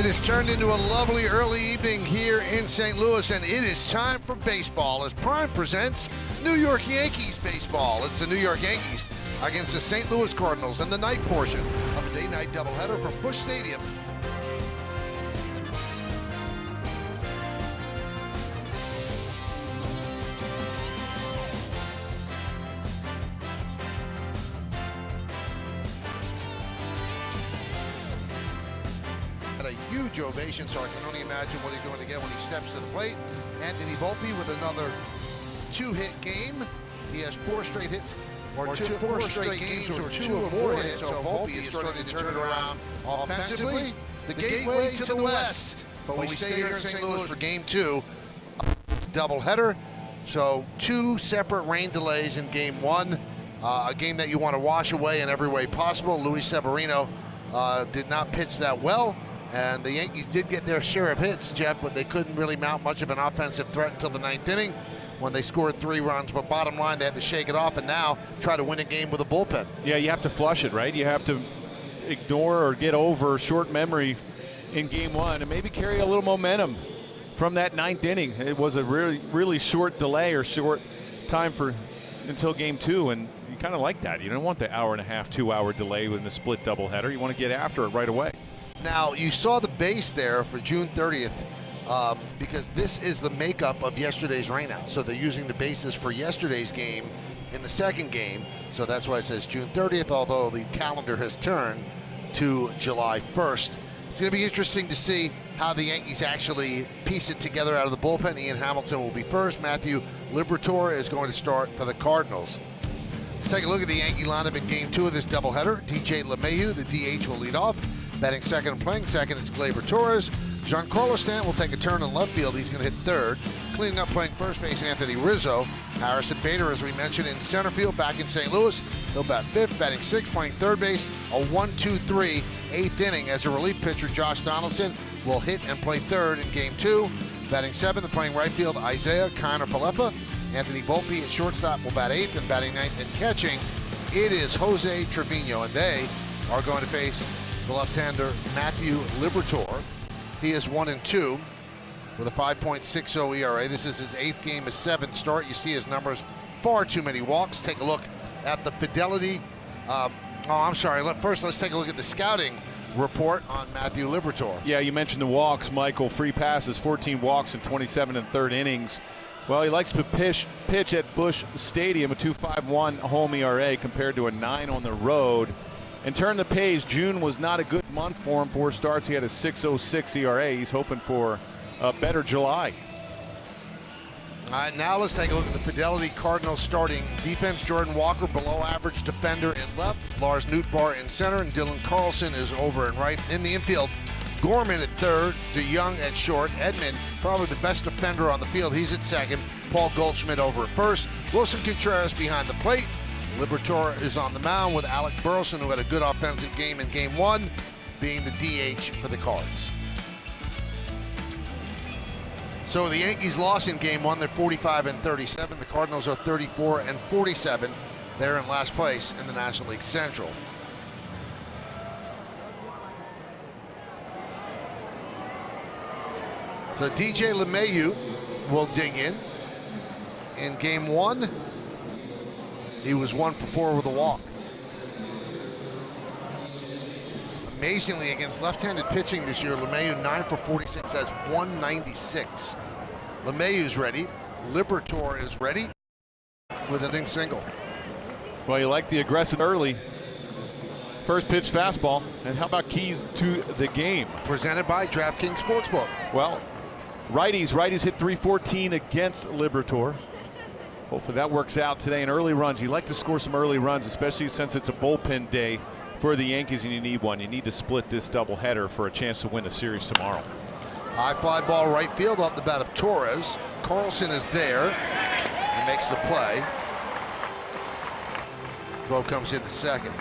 It has turned into a lovely early evening here in St. Louis, and it is time for baseball as Prime presents New York Yankees baseball. It's the New York Yankees against the St. Louis Cardinals in the night portion of a day-night doubleheader from Busch Stadium. A huge ovation, so I can only imagine what he's going to get when he steps to the plate. Anthony Volpe with another two-hit game. He has four straight hits, or four straight games, or two or more hits. So Volpe is starting to turn it around offensively. The gateway to the west. But we stay here in St. Louis for game two. Doubleheader. So two separate rain delays in game one. A game that you want to wash away in every way possible. Luis Severino did not pitch that well. And the Yankees did get their share of hits, Jeff, but they couldn't really mount much of an offensive threat until the ninth inning when they scored 3 runs. But bottom line, they had to shake it off and now try to win a game with a bullpen. Yeah, you have to flush it, right? You have to ignore or get over short memory in game one and maybe carry a little momentum from that ninth inning. It was a really short delay or short time until game two, and you kind of like that. You don't want the hour and a half, 2-hour delay with the split doubleheader. You want to get after it right away. Now, you saw the base there for June 30th because this is the makeup of yesterday's rainout. So they're using the bases for yesterday's game in the second game. So that's why it says June 30th, although the calendar has turned to July 1st. It's going to be interesting to see how the Yankees actually piece it together out of the bullpen. Ian Hamilton will be first. Matthew Liberatore is going to start for the Cardinals. Let's take a look at the Yankee lineup in game two of this doubleheader. DJ LeMahieu, the DH, will lead off. Batting second and playing second, it's Gleyber Torres. Giancarlo Stanton will take a turn in left field. He's going to hit third. Cleaning up playing first base, Anthony Rizzo. Harrison Bader, as we mentioned, in center field, back in St. Louis. He'll bat fifth. Batting sixth, playing third base. A 1-2-3 eighth inning as a relief pitcher, Josh Donaldson, will hit and play third in game two. Batting seventh and playing right field, Isaiah Kiner-Falefa. Anthony Volpe at shortstop will bat eighth, and batting ninth and catching, it is Jose Trevino, and they are going to face the left-hander Matthew Liberatore. He is 1-2 with a 5.60 ERA. This is his 8th game, his 7th start. You see his numbers, far too many walks. Take a look at the fidelity. First, let's take a look at the scouting report on Matthew Liberatore. Yeah, you mentioned the walks, Michael. Free passes, 14 walks in 27 and third innings. Well, he likes to pitch at Busch Stadium, a 2.51 home ERA compared to a 9 on the road. And turn the page, June was not a good month for him. 4 starts, he had a 6.06 ERA. He's hoping for a better July. All right, now let's take a look at the Fidelity Cardinals starting defense. Jordan Walker, below average defender in left. Lars Nootbaar in center, and Dylan Carlson is over and right. In the infield, Gorman at third, DeYoung at short. Edman, probably the best defender on the field, he's at second. Paul Goldschmidt over at first. Wilson Contreras behind the plate. Liberatore is on the mound with Alec Burleson, who had a good offensive game in game one, being the DH for the Cards. So the Yankees lost in game one. They're 45-37. The Cardinals are 34-47. They're in last place in the National League Central. So DJ LeMahieu will dig in. In game one, he was 1 for 4 with a walk. Amazingly, against left-handed pitching this year, LeMahieu 9 for 46 has 196. LeMahieu's ready. Liberatore is ready with an inning single. Well, you like the aggressive early. First pitch fastball. And how about keys to the game? Presented by DraftKings Sportsbook. Well, righties hit 314 against Liberatore. Hopefully that works out today in early runs. You like to score some early runs, especially since it's a bullpen day for the Yankees and you need one. You need to split this doubleheader for a chance to win the series tomorrow. High fly ball right field off the bat of Torres. Carlson is there and makes the play. Throw comes in the second.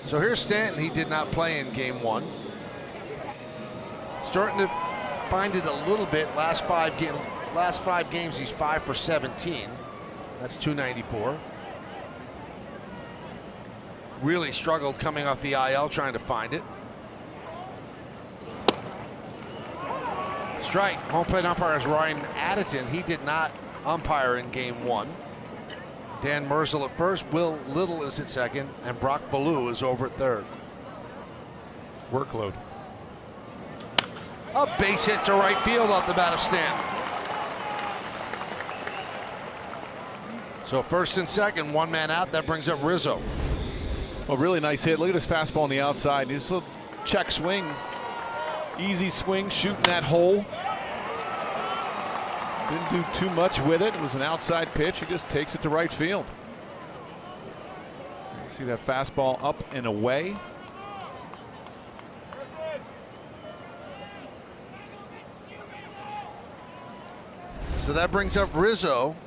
So here's Stanton. He did not play in game one. Starting to find it a little bit. Last five games, he's 5 for 17. That's 294. really struggled coming off the IL trying to find it. Strike. Home plate umpire is Ryan Addison. He did not umpire in game 1. Dan Merzel at first, Will Little is at second, and Brock Ballou is over at third. Workload. A base hit to right field off the bat of Stanton. So first and second, one man out. That brings up Rizzo. Well, really nice hit. Look at his fastball on the outside. His little check swing. Easy swing, shooting that hole. Didn't do too much with it. It was an outside pitch. He just takes it to right field. You see that fastball up and away. So that brings up Rizzo.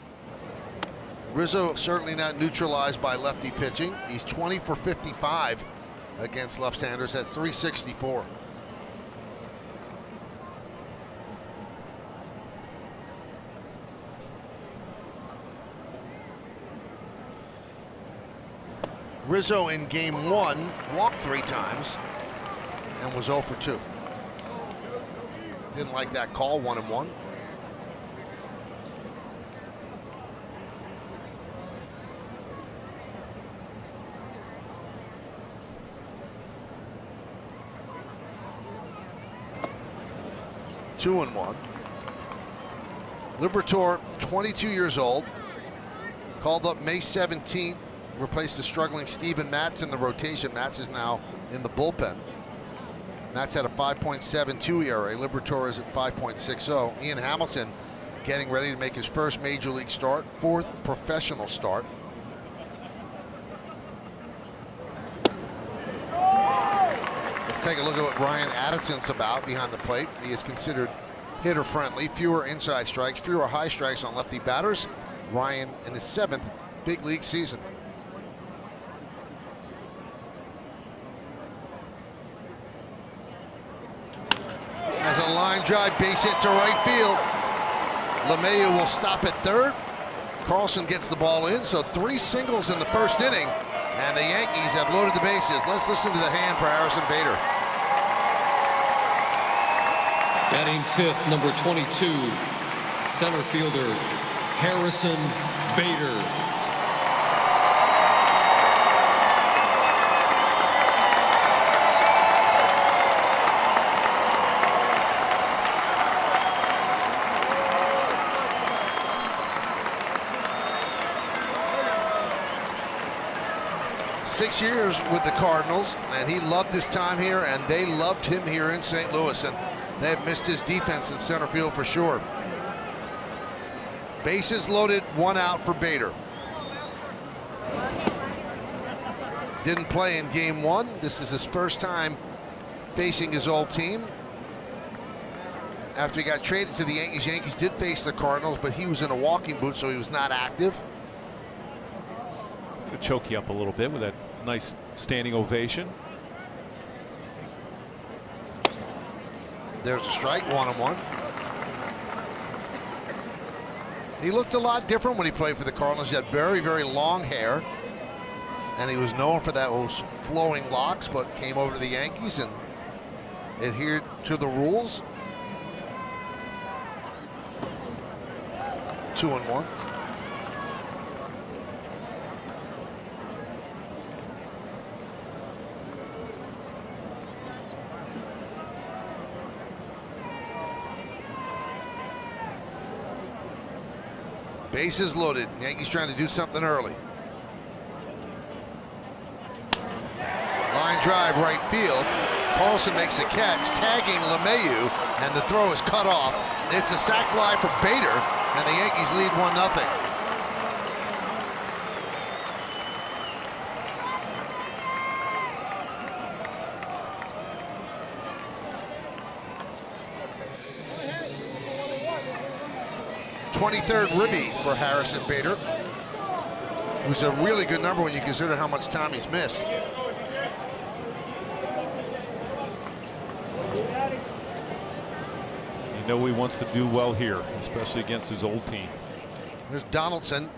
Rizzo certainly not neutralized by lefty pitching. He's 20 for 55 against left-handers at .364. Rizzo in game 1 walked 3 times and was 0 for 2. Didn't like that call, 1-1. Two and 1. Liberatore, 22 years old, called up May 17th, replaced the struggling Steven Matz in the rotation. Matz is now in the bullpen. Matz had a 5.72 ERA. Liberatore is at 5.60. Ian Hamilton getting ready to make his first major league start, 4th professional start. Take a look at what Ryan Addison's about behind the plate. He is considered hitter friendly. Fewer inside strikes, fewer high strikes on lefty batters. Ryan in his 7th big league season. As a line drive base hit to right field. LeMahieu will stop at third. Carlson gets the ball in, so 3 singles in the first inning. And the Yankees have loaded the bases. Let's listen to the hand for Harrison Bader. Batting 5th, number 22, center fielder Harrison Bader. 6 years with the Cardinals, and he loved his time here, and they loved him here in St. Louis, and they have missed his defense in center field for sure. Bases loaded, 1 out for Bader. Didn't play in game 1. This is his first time facing his old team. After he got traded to the Yankees, Yankees did face the Cardinals, but he was in a walking boot, so he was not active. Could choke you up a little bit with that nice standing ovation. There's a strike, 1-1. He looked a lot different when he played for the Cardinals. He had very, very long hair, and he was known for those flowing locks, but came over to the Yankees and adhered to the rules. 2-1. Bases loaded. Yankees trying to do something early. Line drive right field. Carlson makes a catch, tagging LeMahieu, and the throw is cut off. It's a sac fly for Bader, and the Yankees lead 1-0. .23rd ribby for Harrison Bader, who's a really good number when you consider how much time he's missed. You know he wants to do well here, especially against his old team. There's Donaldson.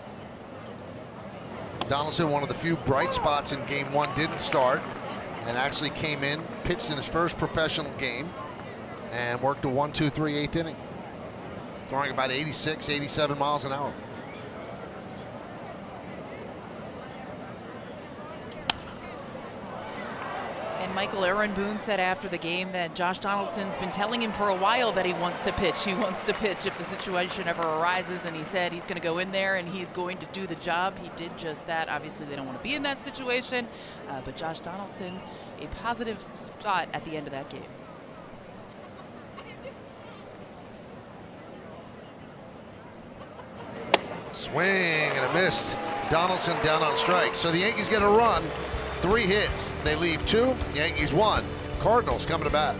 Donaldson, one of the few bright spots in game one, didn't start and actually came in, pitched in his first professional game, and worked a 1-2-3 8th inning, throwing about 86, 87 miles an hour. And Michael Aaron Boone said after the game that Josh Donaldson's been telling him for a while that he wants to pitch. He wants to pitch if the situation ever arises, and he said he's going to go in there and he's going to do the job. He did just that. Obviously, they don't want to be in that situation, but Josh Donaldson, a positive spot at the end of that game. Swing and a miss. Donaldson down on strikes. So the Yankees get a run. 3 hits. They leave 2. Yankees 1. Cardinals coming to bat.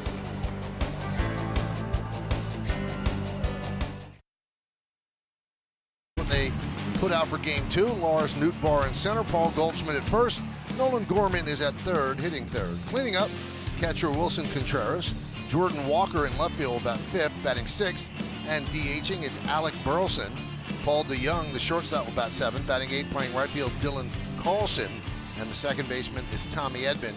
When they put out for game 2, Lars Nootbaar in center, Paul Goldschmidt at first. Nolan Gorman is at third, hitting third. Cleaning up, catcher Wilson Contreras. Jordan Walker in left field about 5th, batting 6th. And DHing is Alec Burleson. Paul DeYoung, the shortstop, will bat 7th, batting 8th, playing right field Dylan Carlson. And the second baseman is Tommy Edman,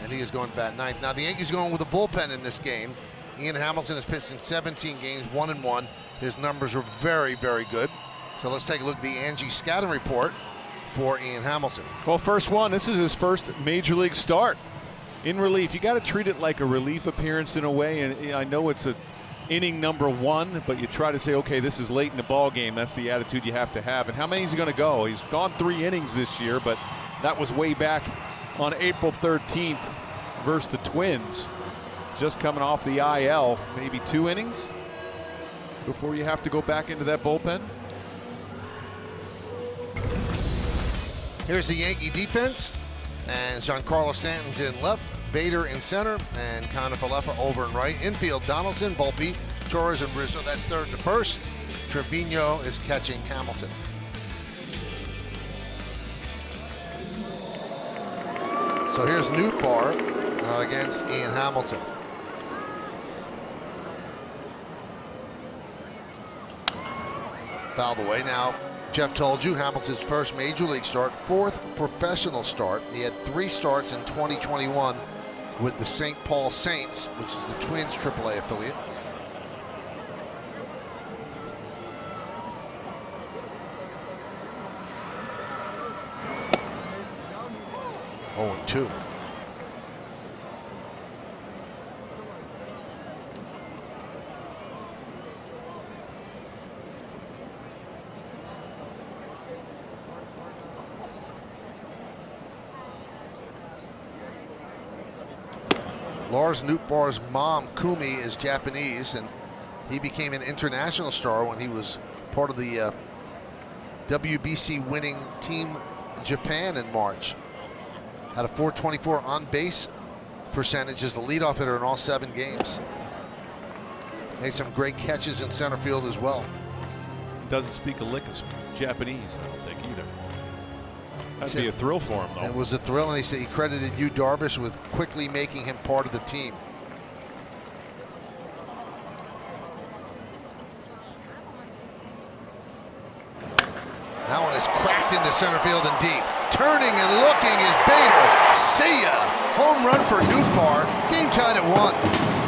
and he is going to bat 9th. Now the Yankees going with a bullpen in this game. Ian Hamilton has pitched in 17 games, 1-1. His numbers are very, very good. So let's take a look at the Angie scouting report for Ian Hamilton. Well, first one, this is his first major league start in relief. You got to treat it like a relief appearance in a way, and I know it's a inning number 1, but you try to say, okay, this is late in the ball game. That's the attitude you have to have. And how many is he going to go? He's gone 3 innings this year, but that was way back on April 13th versus the Twins. Just coming off the IL, maybe 2 innings before you have to go back into that bullpen. Here's the Yankee defense, and Giancarlo Stanton's in left, Bader in center, and Kiner-Falefa over and right. Infield, Donaldson, Volpe, Torres, and Rizzo. That's third to first. Trevino is catching Hamilton. So here's Nootbaar against Ian Hamilton. Fouled away. Now, Jeff told you, Hamilton's first major league start, 4th professional start. He had 3 starts in 2021 with the St. Paul Saints, which is the Twins AAA affiliate. Oh, 2. Lars Nootbaar's mom, Kumi, is Japanese, and he became an international star when he was part of the WBC winning Team Japan in March. Had a .424 on-base percentage as the leadoff hitter in all 7 games. Made some great catches in center field as well. Doesn't speak a lick of Japanese, I don't think, either. That'd be a thrill for him, though. It was a thrill, and he said he credited Yu Darvish with quickly making him part of the team. That one is cracked into center field and deep. Turning and looking is Bader. See ya! Home run for Nootbaar. Game tied at 1.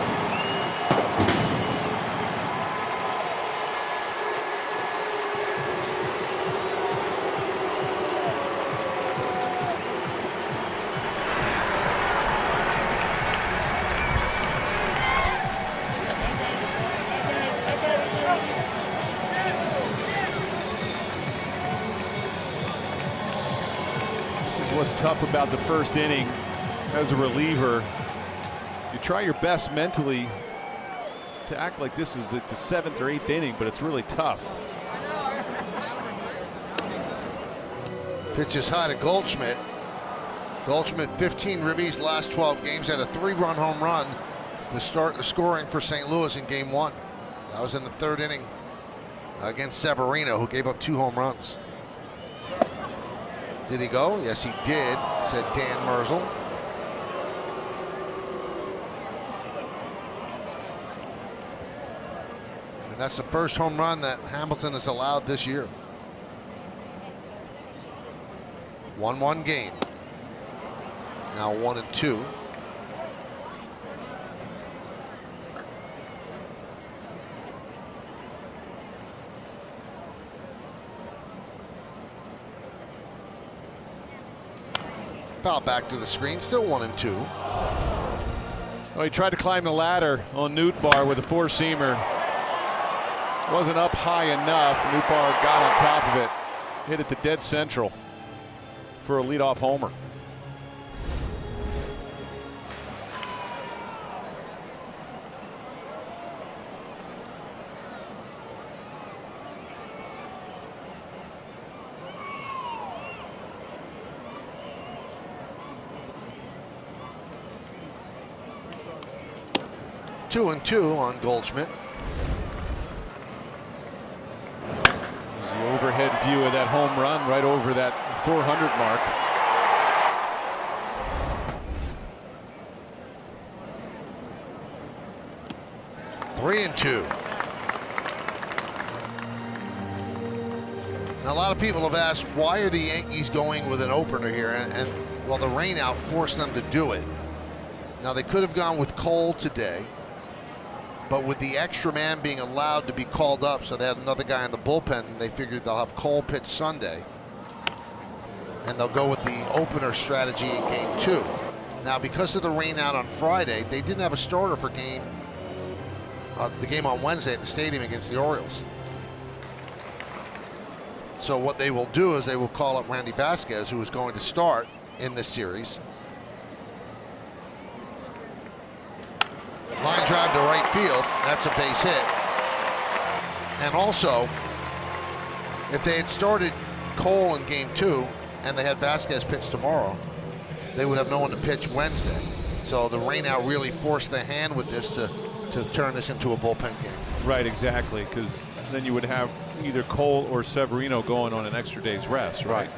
What's tough about the first inning as a reliever, you try your best mentally to act like this is the 7th or 8th inning, but it's really tough. Pitch is high to Goldschmidt. Goldschmidt 15 ribbies last 12 games, had a 3-run home run to start the scoring for St. Louis in game 1. That was in the 3rd inning against Severino, who gave up 2 home runs. Did he go? Yes, he did, said Dan Merzel. And that's the first home run that Hamilton has allowed this year. 1-1 game. Now 1-2. Foul back to the screen, still 1-2. Well, he tried to climb the ladder on Nootbaar with a four-seamer. Wasn't up high enough. Nootbaar got on top of it, hit it to dead central for a leadoff homer. Two and two on Goldschmidt. There's the overhead view of that home run right over that 400 mark. Three and two. Now, a lot of people have asked, why are the Yankees going with an opener here? And well, the rain out forced them to do it. Now, they could have gone with Cole today, but with the extra man being allowed to be called up, so they had another guy in the bullpen, they figured they'll have Cole pitch Sunday, and they'll go with the opener strategy in game 2. Now, because of the rain out on Friday, they didn't have a starter for the game on Wednesday at the stadium against the Orioles. So what they will do is they will call up Randy Vasquez, who is going to start in this series. Line drive to right field. That's a base hit. And also, if they had started Cole in game 2 and they had Vasquez pitch tomorrow, they would have no one to pitch Wednesday. So the rainout really forced their hand with this to turn this into a bullpen game. Right, exactly, because then you would have either Cole or Severino going on an extra day's rest, right?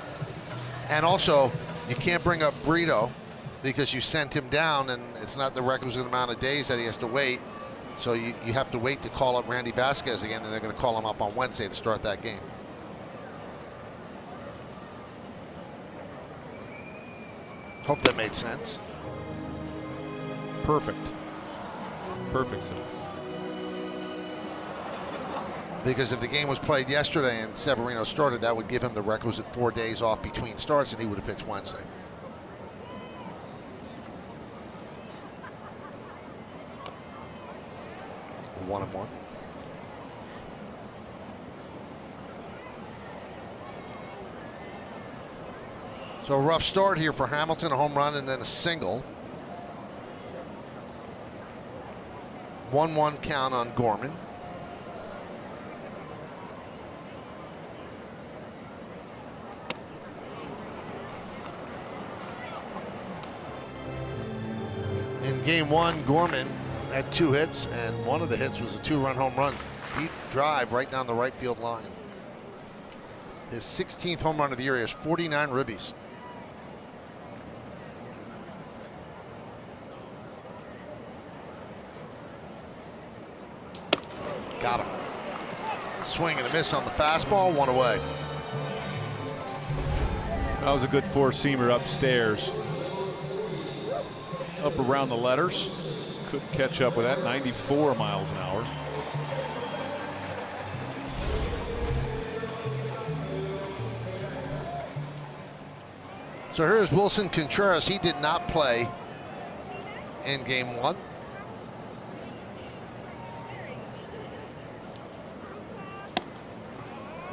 And also, you can't bring up Brito because you sent him down, and it's not the requisite amount of days that he has to wait. So you have to wait to call up Randy Vasquez again, and they're going to call him up on Wednesday to start that game. Hope that made sense. Perfect. Perfect sense. Because if the game was played yesterday and Severino started, that would give him the requisite 4 days off between starts, and he would have pitched Wednesday. One and one. So a rough start here for Hamilton, a home run and then a single. 1-1 count on Gorman. In game 1, Gorman had 2 hits, and one of the hits was a 2-run home run. Deep drive right down the right field line. His 16th home run of the year. He has 49 ribbies. Got him. Swing and a miss on the fastball, 1 away. That was a good four-seamer upstairs. Up around the letters. Couldn't catch up with that. 94 miles an hour. So here's Wilson Contreras. He did not play in game 1.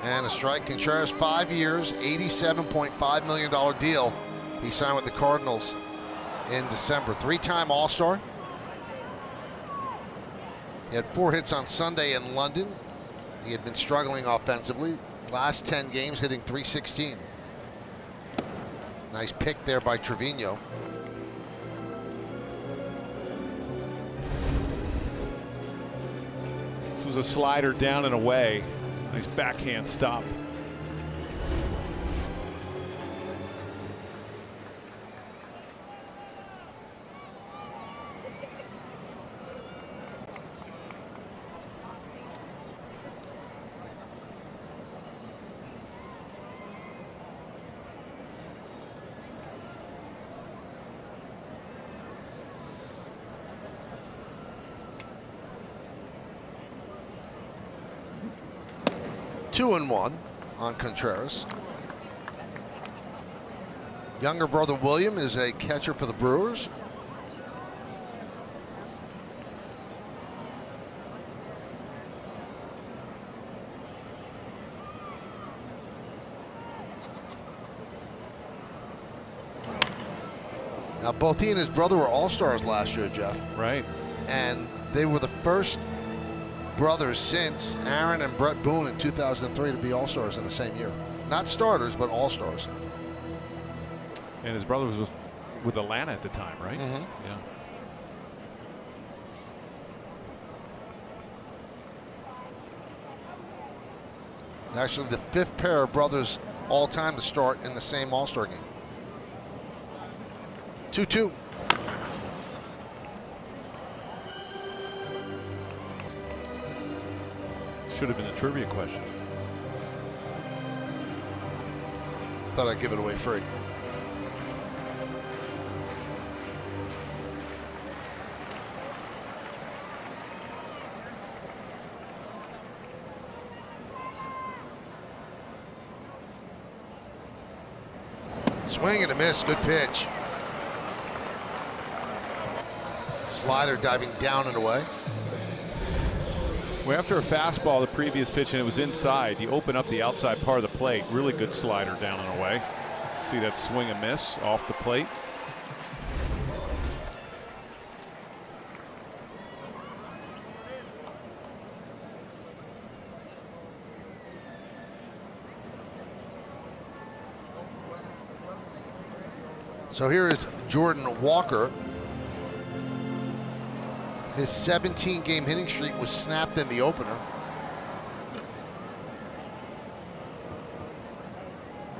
And a strike. Contreras, 5 years, $87.5 million deal. He signed with the Cardinals in December. 3-time All-Star. He had 4 hits on Sunday in London. He had been struggling offensively. Last 10 games hitting .316. Nice pick there by Trevino. This was a slider down and away. Nice backhand stop. 2-1 on Contreras. Younger brother William is a catcher for the Brewers. Now, both he and his brother were all-stars last year, Jeff. Right. And they were the first brothers since Aaron and Brett Boone in 2003 to be all-stars in the same year. Not starters, but all-stars. And his brother was with Atlanta at the time, right? Mm-hmm. Yeah. Actually, the 5th pair of brothers all-time to start in the same all-star game. 2-2. Should have been a trivia question. Thought I'd give it away free. Swing and a miss. Good pitch. Slider diving down and away. Well, after a fastball, the previous pitch, and it was inside, you open up the outside part of the plate. Really good slider down and away. See that swing and miss off the plate. So here is Jordan Walker. His 17-game hitting streak was snapped in the opener,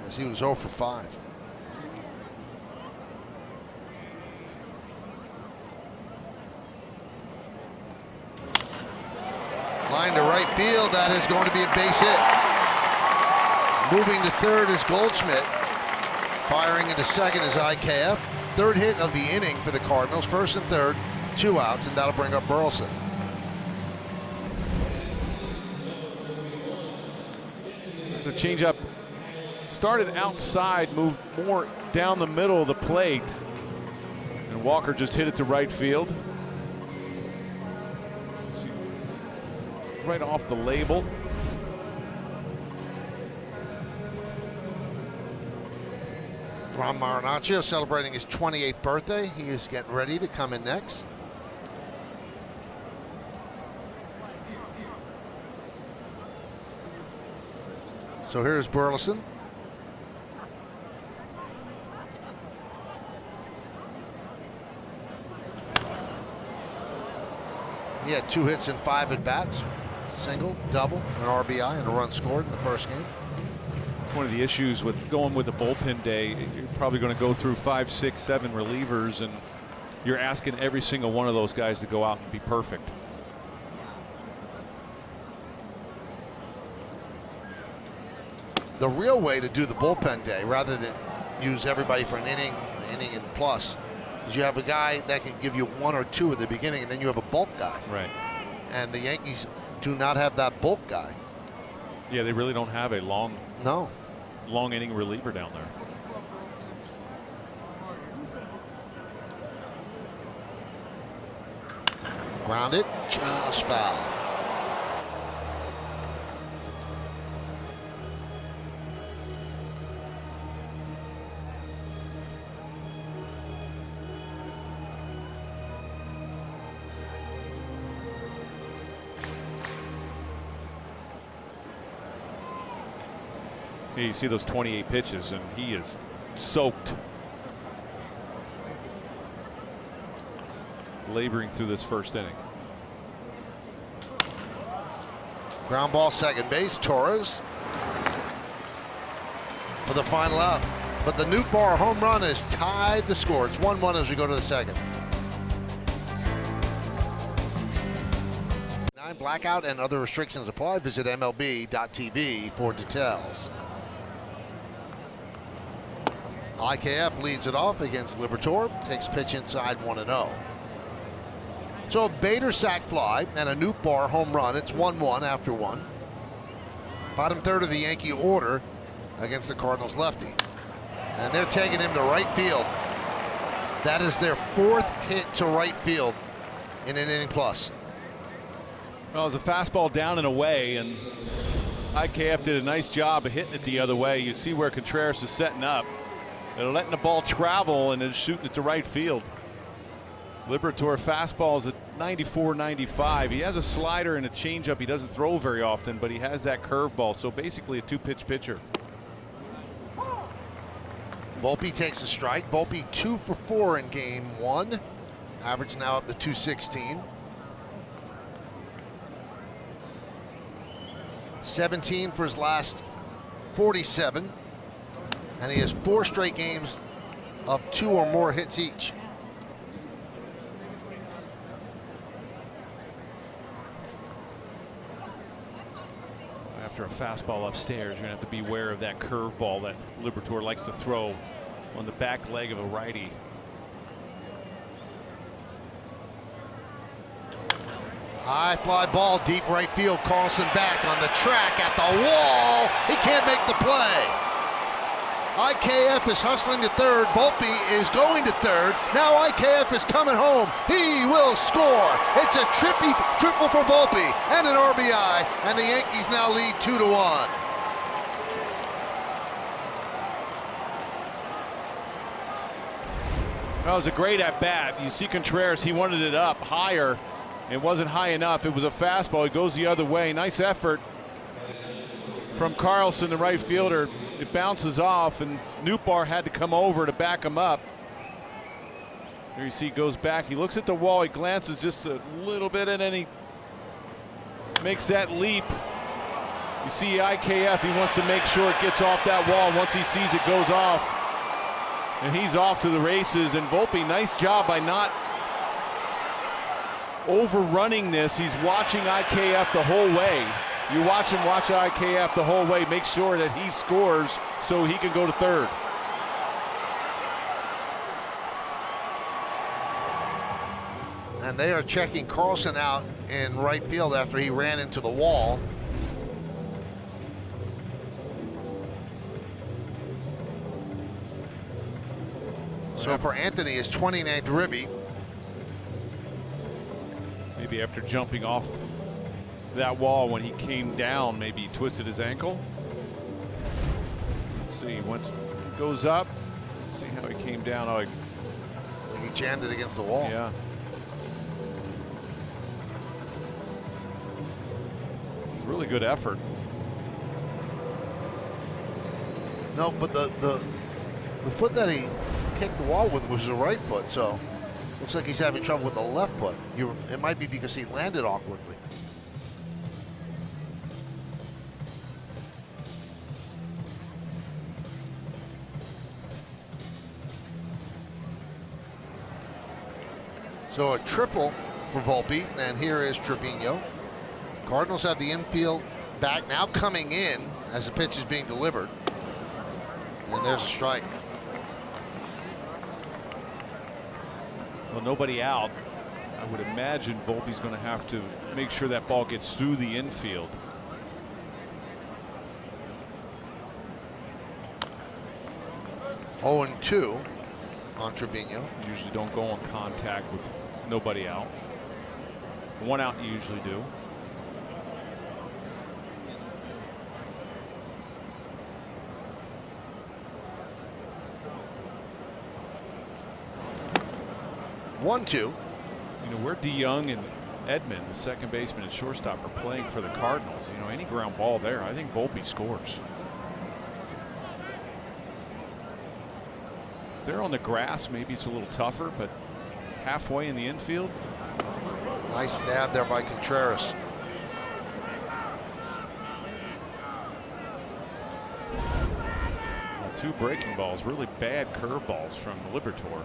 as he was 0 for 5. Line to right field. That is going to be a base hit. Moving to third is Goldschmidt. Firing into second is IKF. Third hit of the inning for the Cardinals. First and third. 2 outs, and that'll bring up Burleson. There's a changeup. Started outside, moved more down the middle of the plate. And Walker just hit it to right field. See, right off the label. Ron Marinaccio celebrating his 28th birthday. He is getting ready to come in next. So here's Burleson. He had 2 hits and 5 at-bats. Single, double, an RBI, and a run scored in the first game. One of the issues with going with a bullpen day, you're probably going to go through 5, 6, 7 relievers, and you're asking every single one of those guys to go out and be perfect. The real way to do the bullpen day, rather than use everybody for an inning and plus, is you have a guy that can give you 1 or 2 at the beginning, and then you have a bulk guy. Right. And the Yankees do not have that bulk guy. Yeah, they really don't have a long inning reliever down there. Grounded, just foul. Yeah, you see those 28 pitches, and he is soaked. Laboring through this first inning. Ground ball, second base, Torres for the final out. But the Newt Bar home run has tied the score. It's 1-1 as we go to the second. Blackout and other restrictions apply. Visit MLB.tv for details. IKF leads it off against Liberatore. Takes pitch inside 1-0. So a Bader sac fly and a Newt Bar home run. It's 1-1 after 1. bottom third of the Yankee order against the Cardinals lefty. And they're taking him to right field. That is their 4th hit to right field in an inning plus. Well, it was a fastball down and away, and IKF did a nice job of hitting it the other way. You see where Contreras is setting up. They're letting the ball travel and then shooting it to right field. Liberatore fastball is at 94, 95. He has a slider and a changeup he doesn't throw very often, but he has that curveball. So basically a 2-pitch pitcher. Volpe takes a strike. Volpe 2 for 4 in game 1. Average now up to 216. 17 for his last 47. And he has 4 straight games of 2 or more hits each. After a fastball upstairs, you're going to have to be aware of that curveball that Liberatore likes to throw on the back leg of a righty. High fly ball, deep right field. Carlson back on the track at the wall. He can't make the play. IKF is hustling to third. Volpe is going to third. Now IKF is coming home. He will score. It's a triple for Volpe and an RBI, and the Yankees now lead 2-1. That was a great at-bat. You see Contreras, he wanted it up higher. It wasn't high enough. It was a fastball. It goes the other way. Nice effort from Carlson, the right fielder. It bounces off, and Nootbaar had to come over to back him up. There you see, he goes back. He looks at the wall. He glances just a little bit, and then he makes that leap. You see IKF, he wants to make sure it gets off that wall. Once he sees it goes off, and he's off to the races. And Volpe, nice job by not overrunning this. He's watching IKF the whole way. You watch him watch IKF the whole way. Make sure that he scores so he can go to third. And they are checking Carlson out in right field after he ran into the wall. So for Anthony, his 29th ribby. Maybe after jumping off that wall when he came down, maybe he twisted his ankle. Let's see, once he goes up, let's see how he came down. Oh, he jammed it against the wall. Yeah. Really good effort. No, but the foot that he kicked the wall with was the right foot, so looks like he's having trouble with the left foot. It might be because he landed awkwardly. So a triple for Volpe, and here is Trevino. Cardinals have the infield back now coming in as the pitch is being delivered. And there's a strike. Well, nobody out. I would imagine Volpe's going to have to make sure that ball gets through the infield. Oh, 2 on Trevino. You usually don't go on contact with nobody out. 1 out you usually do. One, 2. You know, where DeYoung and Edman, the second baseman and shortstop, are playing for the Cardinals. You know, any ground ball there, I think Volpe scores. If they're on the grass, maybe it's a little tougher, but halfway in the infield. Nice stab there by Contreras. Well, 2 breaking balls, really bad curveballs from Liberatore.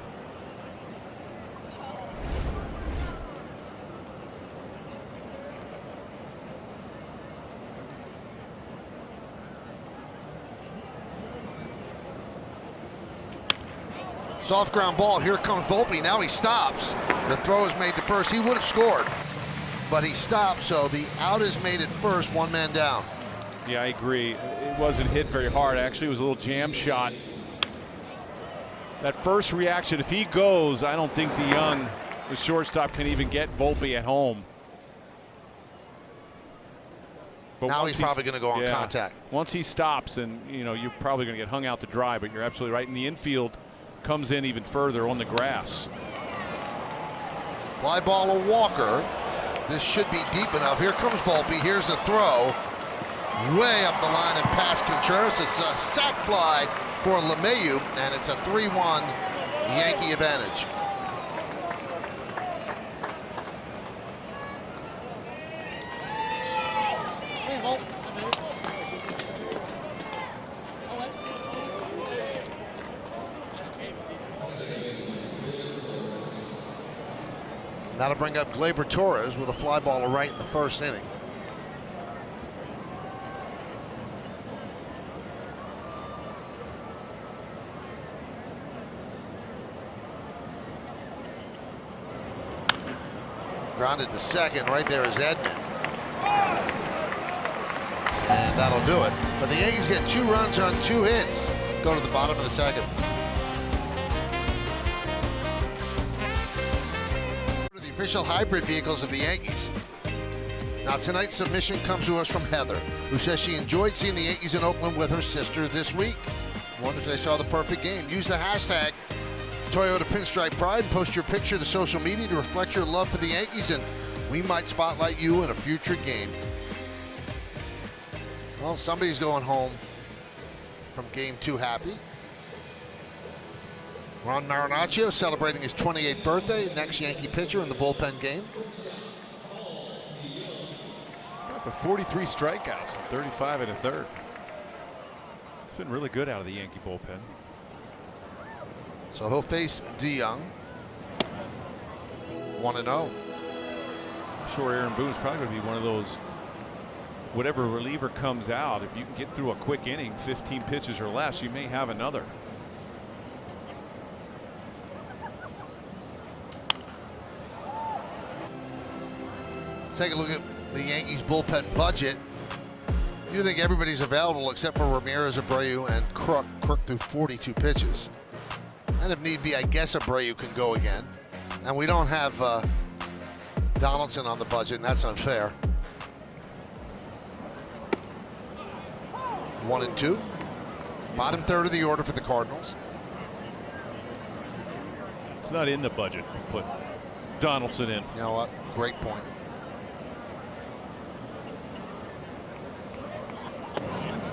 Soft ground ball. Here comes Volpe. Now he stops. The throw is made to first. He would have scored, but he stopped, so the out is made at first. 1 man down. Yeah, I agree. It wasn't hit very hard. Actually, it was a little jam shot. That first reaction, if he goes, I don't think DeYoung, the shortstop, can even get Volpe at home. But now he's probably going to go on contact. Once he stops, and you're probably going to get hung out to dry, but you're absolutely right. And the infield comes in even further on the grass. Fly ball to Walker. This should be deep enough. Here comes Volpe. Here's the throw. Way up the line and past Contreras. It's a sac fly for LeMahieu, and it's a 3-1 Yankee advantage. That'll bring up Gleyber Torres with a fly ball to right in the first inning. Grounded to second. Right there is Edman. And that'll do it. But the Yankees get 2 runs on 2 hits. Go to the bottom of the second. The official hybrid vehicles of the Yankees. Now tonight's submission comes to us from Heather, who says she enjoyed seeing the Yankees in Oakland with her sister this week. Wonders if they saw the perfect game. Use the hashtag Toyota Pinstripe Pride and post your picture to social media to reflect your love for the Yankees, and we might spotlight you in a future game. Well, somebody's going home from game 2 happy. Ron Marinaccio celebrating his 28th birthday, next Yankee pitcher in the bullpen game. Got the 43 strikeouts, 35 and a third. It's been really good out of the Yankee bullpen. So he'll face DeYoung. 1-0. I'm sure Aaron Boone's probably going to be one of those, whatever reliever comes out, if you can get through a quick inning, 15 pitches or less, you may have another. Take a look at the Yankees bullpen budget. You think everybody's available except for Ramirez, Abreu, and Crook. Crook threw 42 pitches. And if need be, I guess Abreu can go again. And we don't have Donaldson on the budget, and that's unfair. 1-2. Bottom third of the order for the Cardinals. It's not in the budget. Put Donaldson in. You know what? Great point.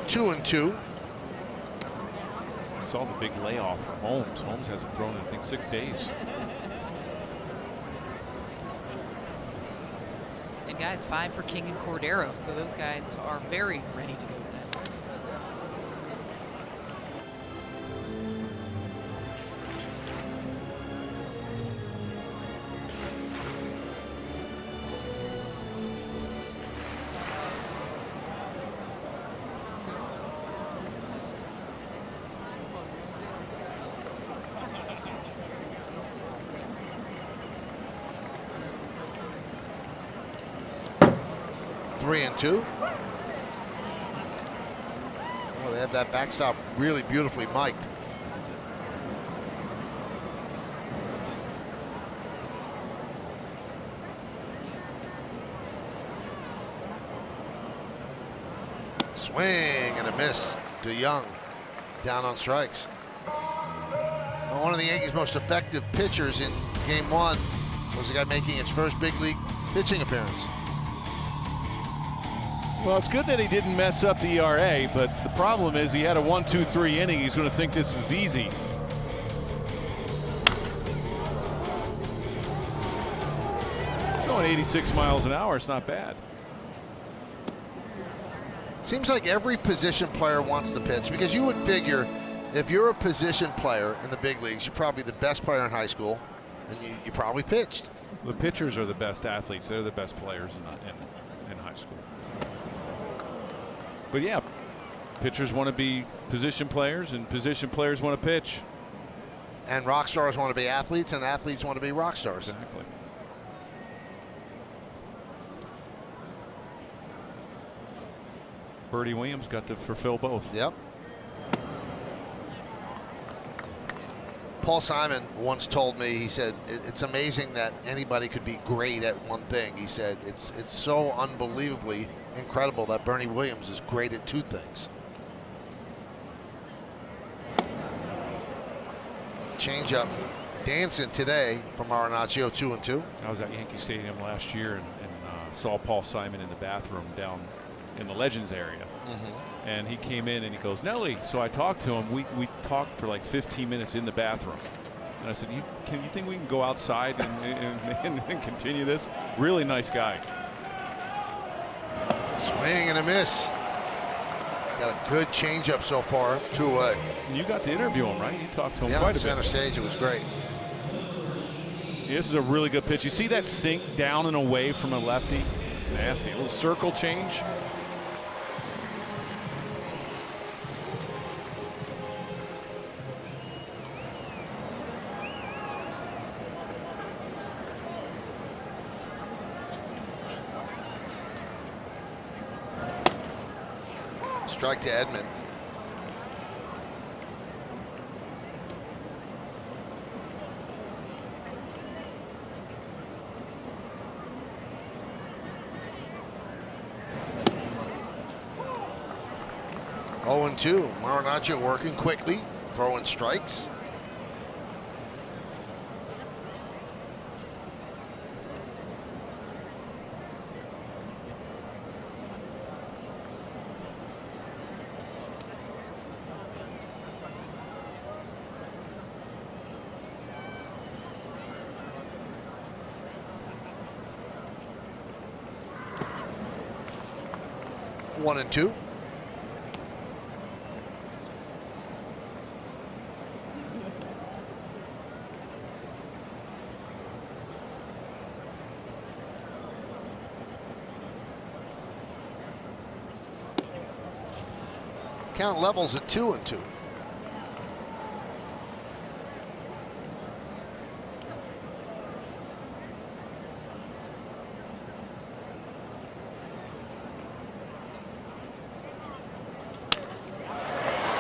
2-2. Saw the big layoff for Holmes. Holmes hasn't thrown in, I think, 6 days. And guys, 5 for King and Cordero, so those guys are very ready to go to that. Three and two. Well, they had that backstop really beautifully mic'd. Swing and a miss. DeYoung down on strikes. Well, one of the Yankees' most effective pitchers in game 1 was the guy making his first big league pitching appearance. Well, it's good that he didn't mess up the ERA, but the problem is he had a 1-2-3 inning. He's going to think this is easy. It's going 86 miles an hour. It's not bad. Seems like every position player wants to pitch, because you would figure if you're a position player in the big leagues, you're probably the best player in high school, and you probably pitched. The pitchers are the best athletes. They're the best players in high school. But yeah, pitchers want to be position players, and position players want to pitch. And rock stars want to be athletes, and athletes want to be rock stars. Exactly. Bertie Williams got to fulfill both. Yep. Paul Simon once told me, he said, it's amazing that anybody could be great at one thing. He said, it's so unbelievably incredible that Bernie Williams is great at two things. Change up dancing today from Marinaccio, 2-2. I was at Yankee Stadium last year and saw Paul Simon in the bathroom down in the Legends area. And he came in and he goes, Nelly. So I talked to him. We talked for like 15 minutes in the bathroom. And I said, you think we can go outside and continue this? Really nice guy. Swing and a miss. Got a good changeup so far, 2-away. You got to interview him, right? You talked to him Yeah, quite on a center bit. stage, it was great. Yeah, this is a really good pitch. You see that sink down and away from a lefty? It's nasty. A little circle change. Strike to Edman. Oh, 0-2. Marinaccio working quickly, throwing strikes. One and two. Count levels at 2-2.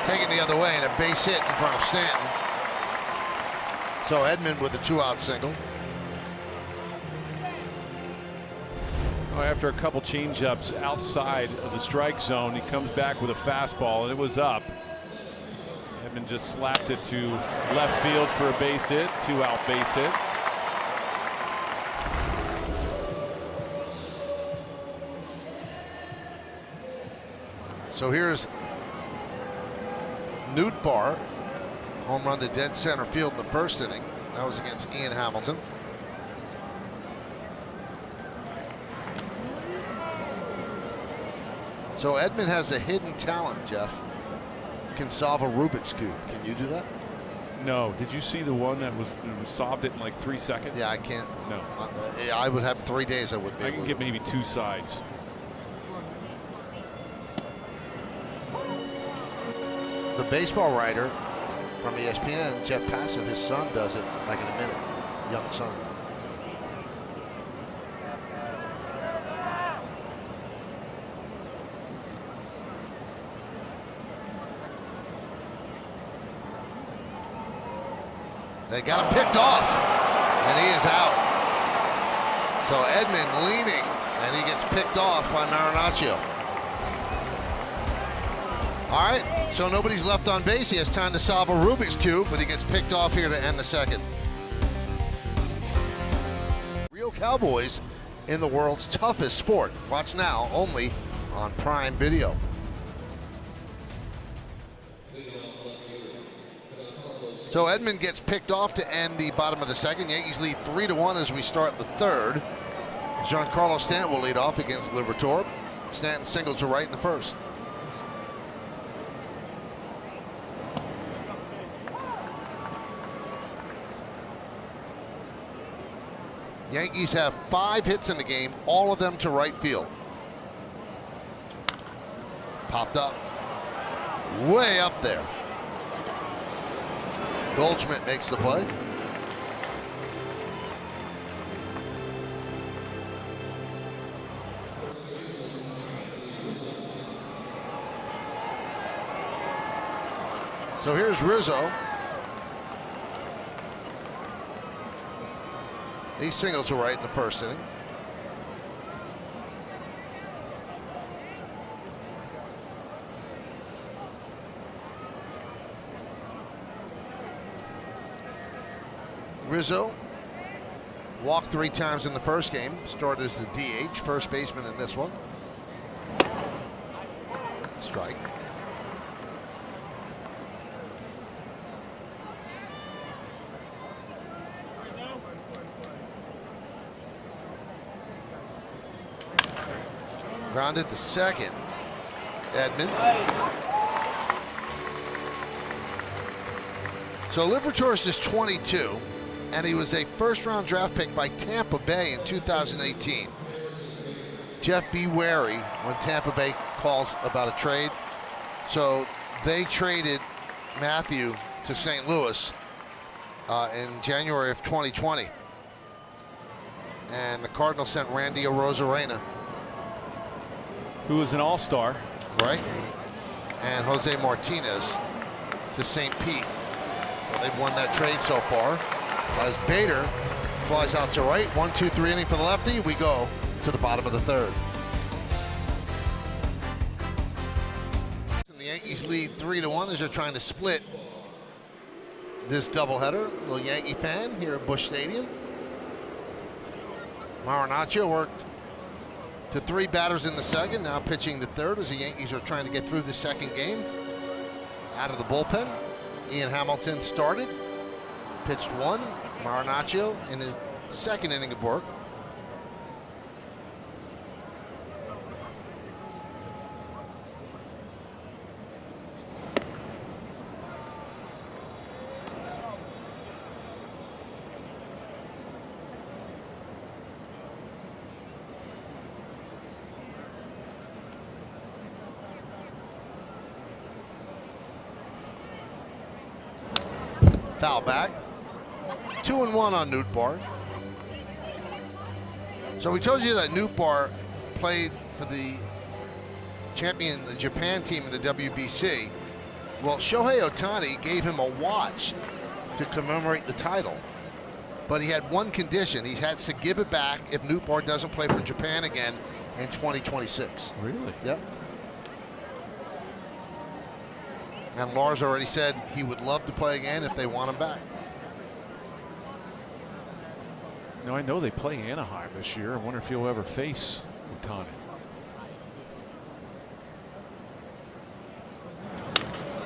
Taken the other way and a base hit in front of Stanton. So Edman with a 2-out single. After a couple change-ups outside of the strike zone, he comes back with a fastball, and it was up. Edman just slapped it to left field for a base hit, 2-out base hit. So here's Nootbaar, home run to dead center field in the first inning. That was against Ian Hamilton. So Edman has a hidden talent, Jeff. Can solve a Rubik's Cube. Can you do that? No. Did you see the one that was solved it in like 3 seconds? Yeah, I can't. No. I would have 3 days. I would be. I can get maybe 2 sides. The baseball writer from ESPN, Jeff Passive, his son does it like in a minute. Young son. They got him picked off, and he is out. So Edman leaning, and he gets picked off by Marinaccio. All right, so nobody's left on base. He has time to solve a Rubik's Cube, but he gets picked off here to end the second. Real Cowboys in the world's toughest sport. Watch now, only on Prime Video. So Edman gets picked off to end the bottom of the second. Yankees lead 3-1 as we start the third. Giancarlo Stanton will lead off against Liberatore. Stanton singled to right in the first. Yankees have 5 hits in the game, all of them to right field. Popped up, way up there. Goldschmidt makes the play. So here's Rizzo. He singles to right in the first inning. Rizzo walked 3 times in the first game, started as the DH, first baseman in this one. Strike. Grounded to second. Edman. So Liberatore is 22, and he was a first-round draft pick by Tampa Bay in 2018. Jeff, be wary when Tampa Bay calls about a trade. So they traded Matthew to St. Louis in January of 2020. And the Cardinals sent Randy Arozarena, who is an all-star. Right? And Jose Martinez to St. Pete. So they've won that trade so far. As Bader flies out to right, 1-2-3 inning for the lefty. We go to the bottom of the third. And the Yankees lead 3-1 as they're trying to split this doubleheader. A little Yankee fan here at Busch Stadium. Marinaccio worked to 3 batters in the second, now pitching the third as the Yankees are trying to get through the second game. Out of the bullpen, Ian Hamilton started, pitched 1. Marinaccio in his second inning of work. Foul back. 2-1 on Nootbaar. So we told you that Nootbaar played for the champion, the Japan team in the WBC. Well, Shohei Ohtani gave him a watch to commemorate the title. But he had one condition. He had to give it back if Nootbaar doesn't play for Japan again in 2026. Really? Yep. And Lars already said he would love to play again if they want him back. Now, I know they play Anaheim this year. I wonder if he'll ever face Ohtani.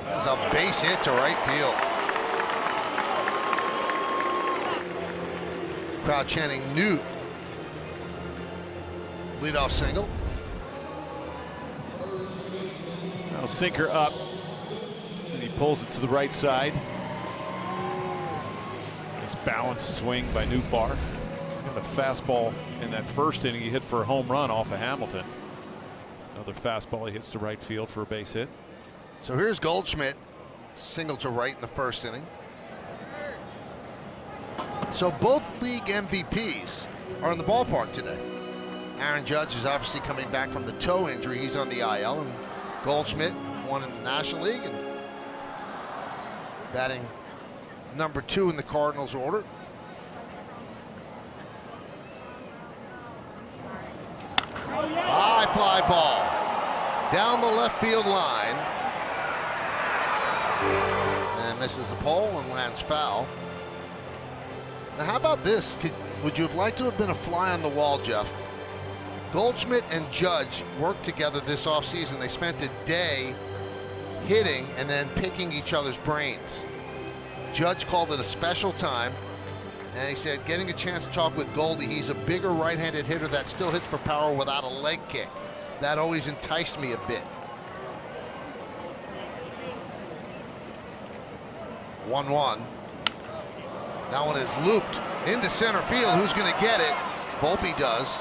There's a base hit to right field. Crowd chanting Newt. Leadoff single. Now sinker up. And he pulls it to the right side. Nice balanced swing by Nootbaar. Got a fastball in that first inning. He hit for a home run off of Hamilton. Another fastball he hits to right field for a base hit. So here's Goldschmidt, single to right in the first inning. So both league MVPs are in the ballpark today. Aaron Judge is obviously coming back from the toe injury. He's on the IL, and Goldschmidt won in the National League and batting number 2 in the Cardinals order. High fly ball down the left field line and misses the pole and lands foul. Now how about this? Would you have liked to have been a fly on the wall, Jeff? Goldschmidt and Judge worked together this offseason. They spent a day hitting and then picking each other's brains. Judge called it a special time, and he said getting a chance to talk with Goldie, he's a bigger right-handed hitter that still hits for power without a leg kick. That always enticed me a bit. 1-1. That one is looped into center field. Who's going to get it? Volpe does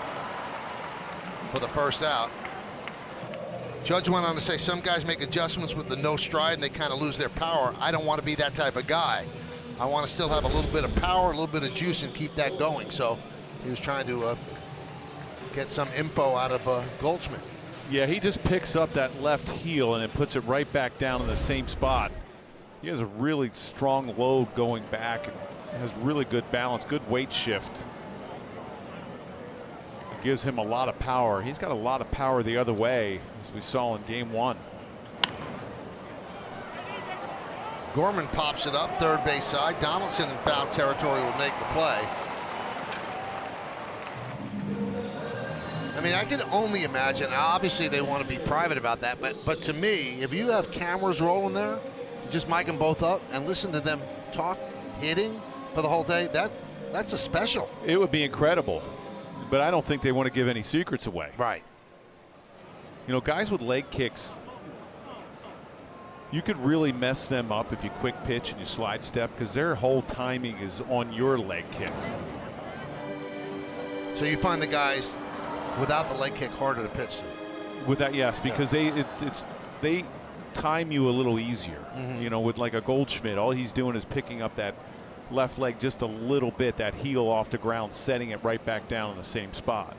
for the first out. Judge went on to say some guys make adjustments with the no stride and they kind of lose their power. I don't want to be that type of guy. I want to still have a little bit of power, a little bit of juice, and keep that going. So he was trying to get some info out of Goldschmidt. Yeah, he just picks up that left heel and it puts it right back down in the same spot. He has a really strong load going back and has really good balance, good weight shift. It gives him a lot of power. He's got a lot of power the other way, as we saw in game 1. Gorman pops it up third base side. Donaldson in foul territory will make the play. I mean, I can only imagine. Obviously, they want to be private about that, but to me, if you have cameras rolling there, just mic them both up and listen to them talk hitting for the whole day. That's a special. It would be incredible, but I don't think they want to give any secrets away. Right. You know, guys with leg kicks, you could really mess them up if you quick pitch and you slide step, because their whole timing is on your leg kick. So you find the guys without the leg kick harder to pitch to. With that, yes, because they time you a little easier. You know, with like a Goldschmidt, all he's doing is picking up that left leg just a little bit, that heel off the ground, setting it right back down in the same spot.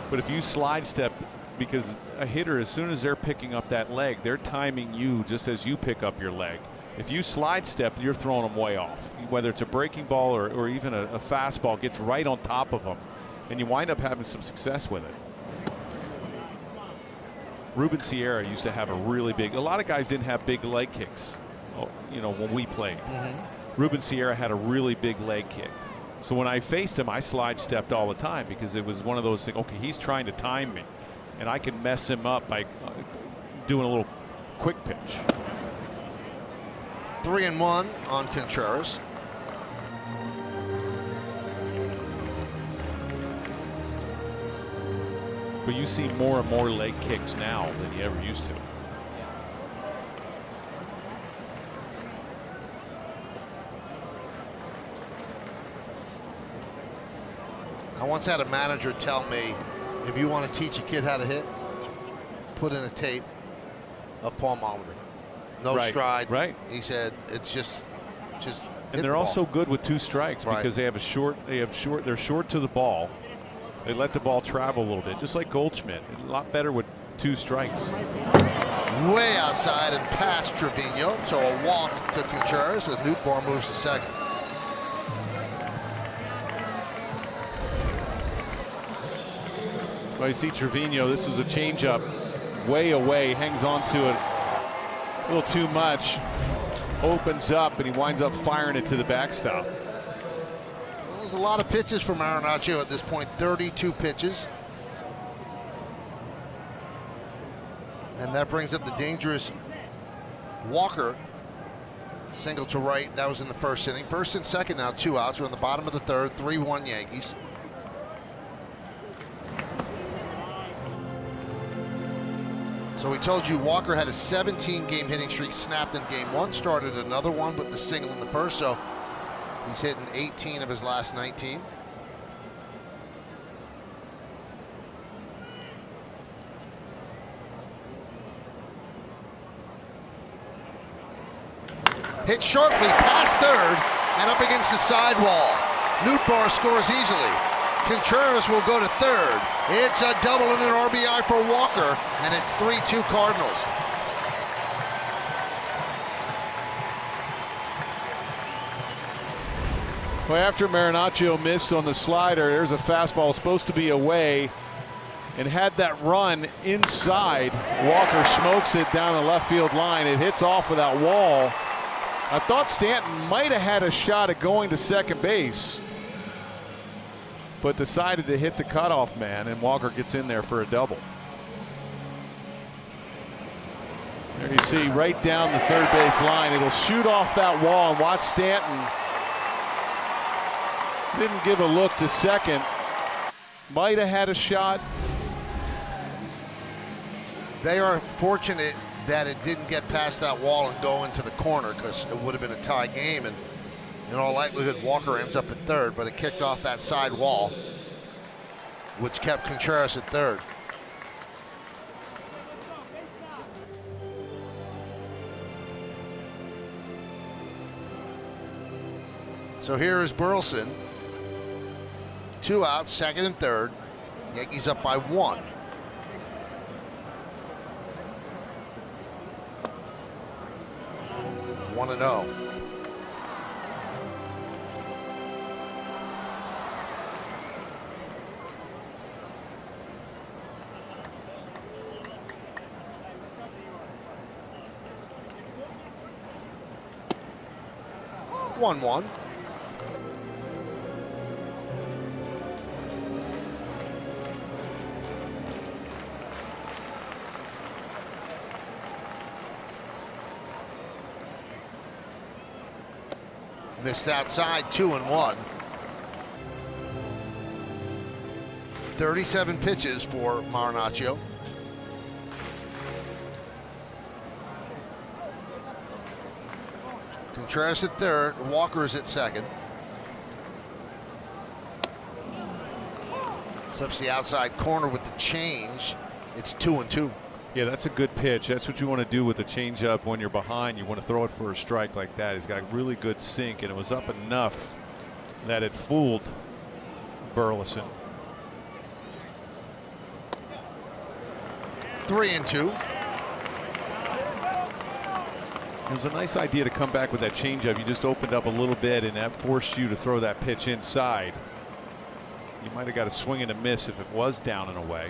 But if you slide step, because a hitter, as soon as they're picking up that leg, they're timing you just as you pick up your leg. If you slide step, you're throwing them way off. Whether it's a breaking ball or even a fastball gets right on top of them, and you wind up having some success with it. Ruben Sierra used to have a really big, a lot of guys didn't have big leg kicks, you know, when we played. Ruben Sierra had a really big leg kick. So when I faced him, I slide stepped all the time, because it was one of those things, okay, he's trying to time me, and I can mess him up by doing a little quick pitch. 3-1 on Contreras. But you see more and more leg kicks now than you ever used to. I once had a manager tell me, if you want to teach a kid how to hit, put in a tape of palmometry. No stride. Right. He said it's just and they're also good with 2 strikes, because they have they're short to the ball. They let the ball travel a little bit, just like Goldschmidt. A lot better with 2 strikes. Way outside and past Trevino, so a walk to Contreras as Nootbaar moves to second. Well, you see Trevino, this was a changeup, way away, hangs on to it a little too much, opens up, and he winds up firing it to the backstop. There's a lot of pitches from Marinaccio at this point, 32 pitches. And that brings up the dangerous Walker. Single to right, that was in the first inning. First and second now, 2 outs. We're in the bottom of the third, 3-1 Yankees. So we told you Walker had a 17-game hitting streak snapped in game 1, started another one with the single in the first, so he's hitting 18 of his last 19. Hit sharply past third and up against the sidewall. Nootbaar scores easily. Contreras will go to third. It's a double and an RBI for Walker, and it's 3-2 Cardinals. Well, after Marinaccio missed on the slider, there's a fastball supposed to be away, and had that run inside. Walker smokes it down the left field line. It hits off of that wall. I thought Stanton might have had a shot at going to second base, but decided to hit the cutoff man, and Walker gets in there for a double. There you see, right down the third base line. It'll shoot off that wall, and watch Stanton. Didn't give a look to second. Might have had a shot. They are fortunate that it didn't get past that wall and go into the corner, because it would have been a tie game, and in all likelihood Walker ends up at third, but it kicked off that side wall, which kept Contreras at third. So here is Burleson. 2 outs, second and third. Yankees up by 1. 1-0. One. Missed outside, 2-1. 37 pitches for Marinaccio. Contreras at third, Walker is at second. Clips the outside corner with the change. It's 2-2. Yeah, that's a good pitch. That's what you want to do with the changeup when you're behind. You want to throw it for a strike like that. He's got a really good sink, and it was up enough that it fooled Burleson. 3-2. It was a nice idea to come back with that changeup. You just opened up a little bit, and that forced you to throw that pitch inside. You might have got a swing and a miss if it was down and away.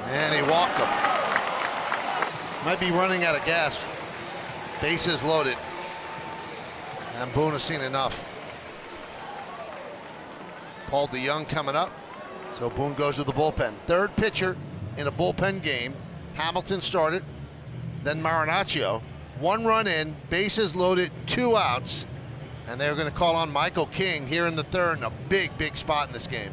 And he walked him. Might be running out of gas. Bases loaded. And Boone has seen enough. Paul DeYoung coming up. So Boone goes to the bullpen. Third pitcher in a bullpen game. Hamilton started. Then Marinaccio. 1 run in. Bases loaded. 2 outs. And they're going to call on Michael King here in the third. In a big, big spot in this game.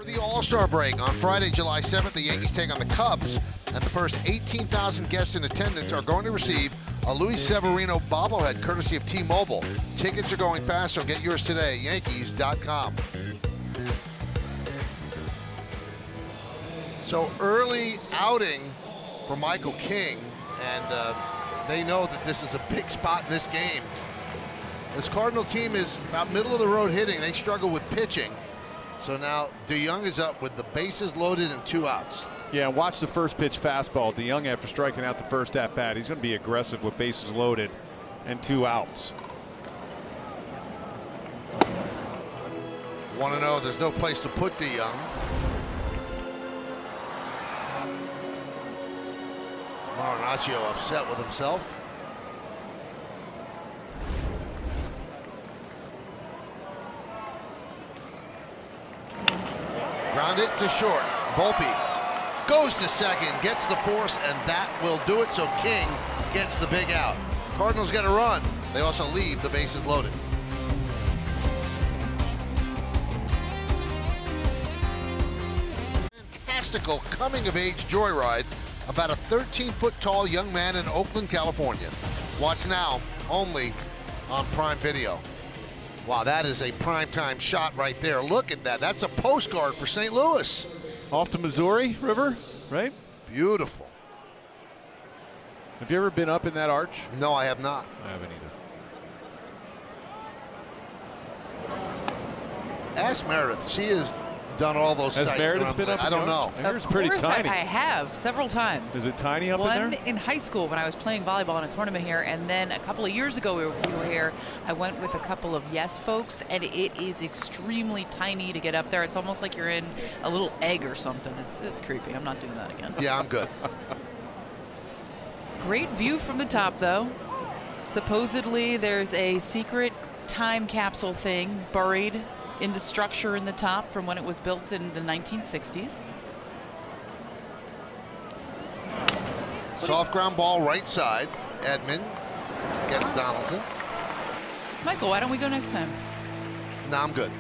The All-Star break on Friday, July 7th, the Yankees take on the Cubs, and the first 18,000 guests in attendance are going to receive a Luis Severino bobblehead courtesy of T-Mobile. Tickets are going fast, so get yours today, Yankees.com. So early outing for Michael King, and they know that this is a big spot in this game. This Cardinal team is about middle of the road hitting. They struggle with pitching. So now DeYoung is up with the bases loaded and 2 outs. Yeah, watch the first pitch fastball. DeYoung, after striking out the first at bat, he's going to be aggressive with bases loaded and 2 outs. 1-0. There's no place to put DeYoung. Marinaccio upset with himself. Ground it to short. Volpe goes to second, gets the force, and that will do it. So King gets the big out. Cardinals get a run. They also leave the bases loaded. Fantastical coming-of-age joyride about a 13-foot-tall young man in Oakland, California. Watch now, only on Prime Video. Wow, that is a primetime shot right there. Look at that. That's a postcard for St. Louis. Off to Missouri River, right? Beautiful. Have you ever been up in that arch? No, I have not. I haven't either. Ask Meredith. She has done all those Has sites. Meredith been up? I don't know. I hear it's pretty tiny. I have several times. Is it tiny up One in there? in high school when I was playing volleyball in a tournament here, and then a couple of years ago we were here. I went with a couple of Yes folks, and it is extremely tiny to get up there. It's almost like you're in a little egg or something. It's creepy. I'm not doing that again. Yeah, I'm good. Great view from the top, though. Supposedly there's a secret time capsule thing buried in the structure in the top from when it was built in the 1960s. Soft ground ball right side. Edman gets Donaldson. Michael, why don't we go next time? No, I'm good.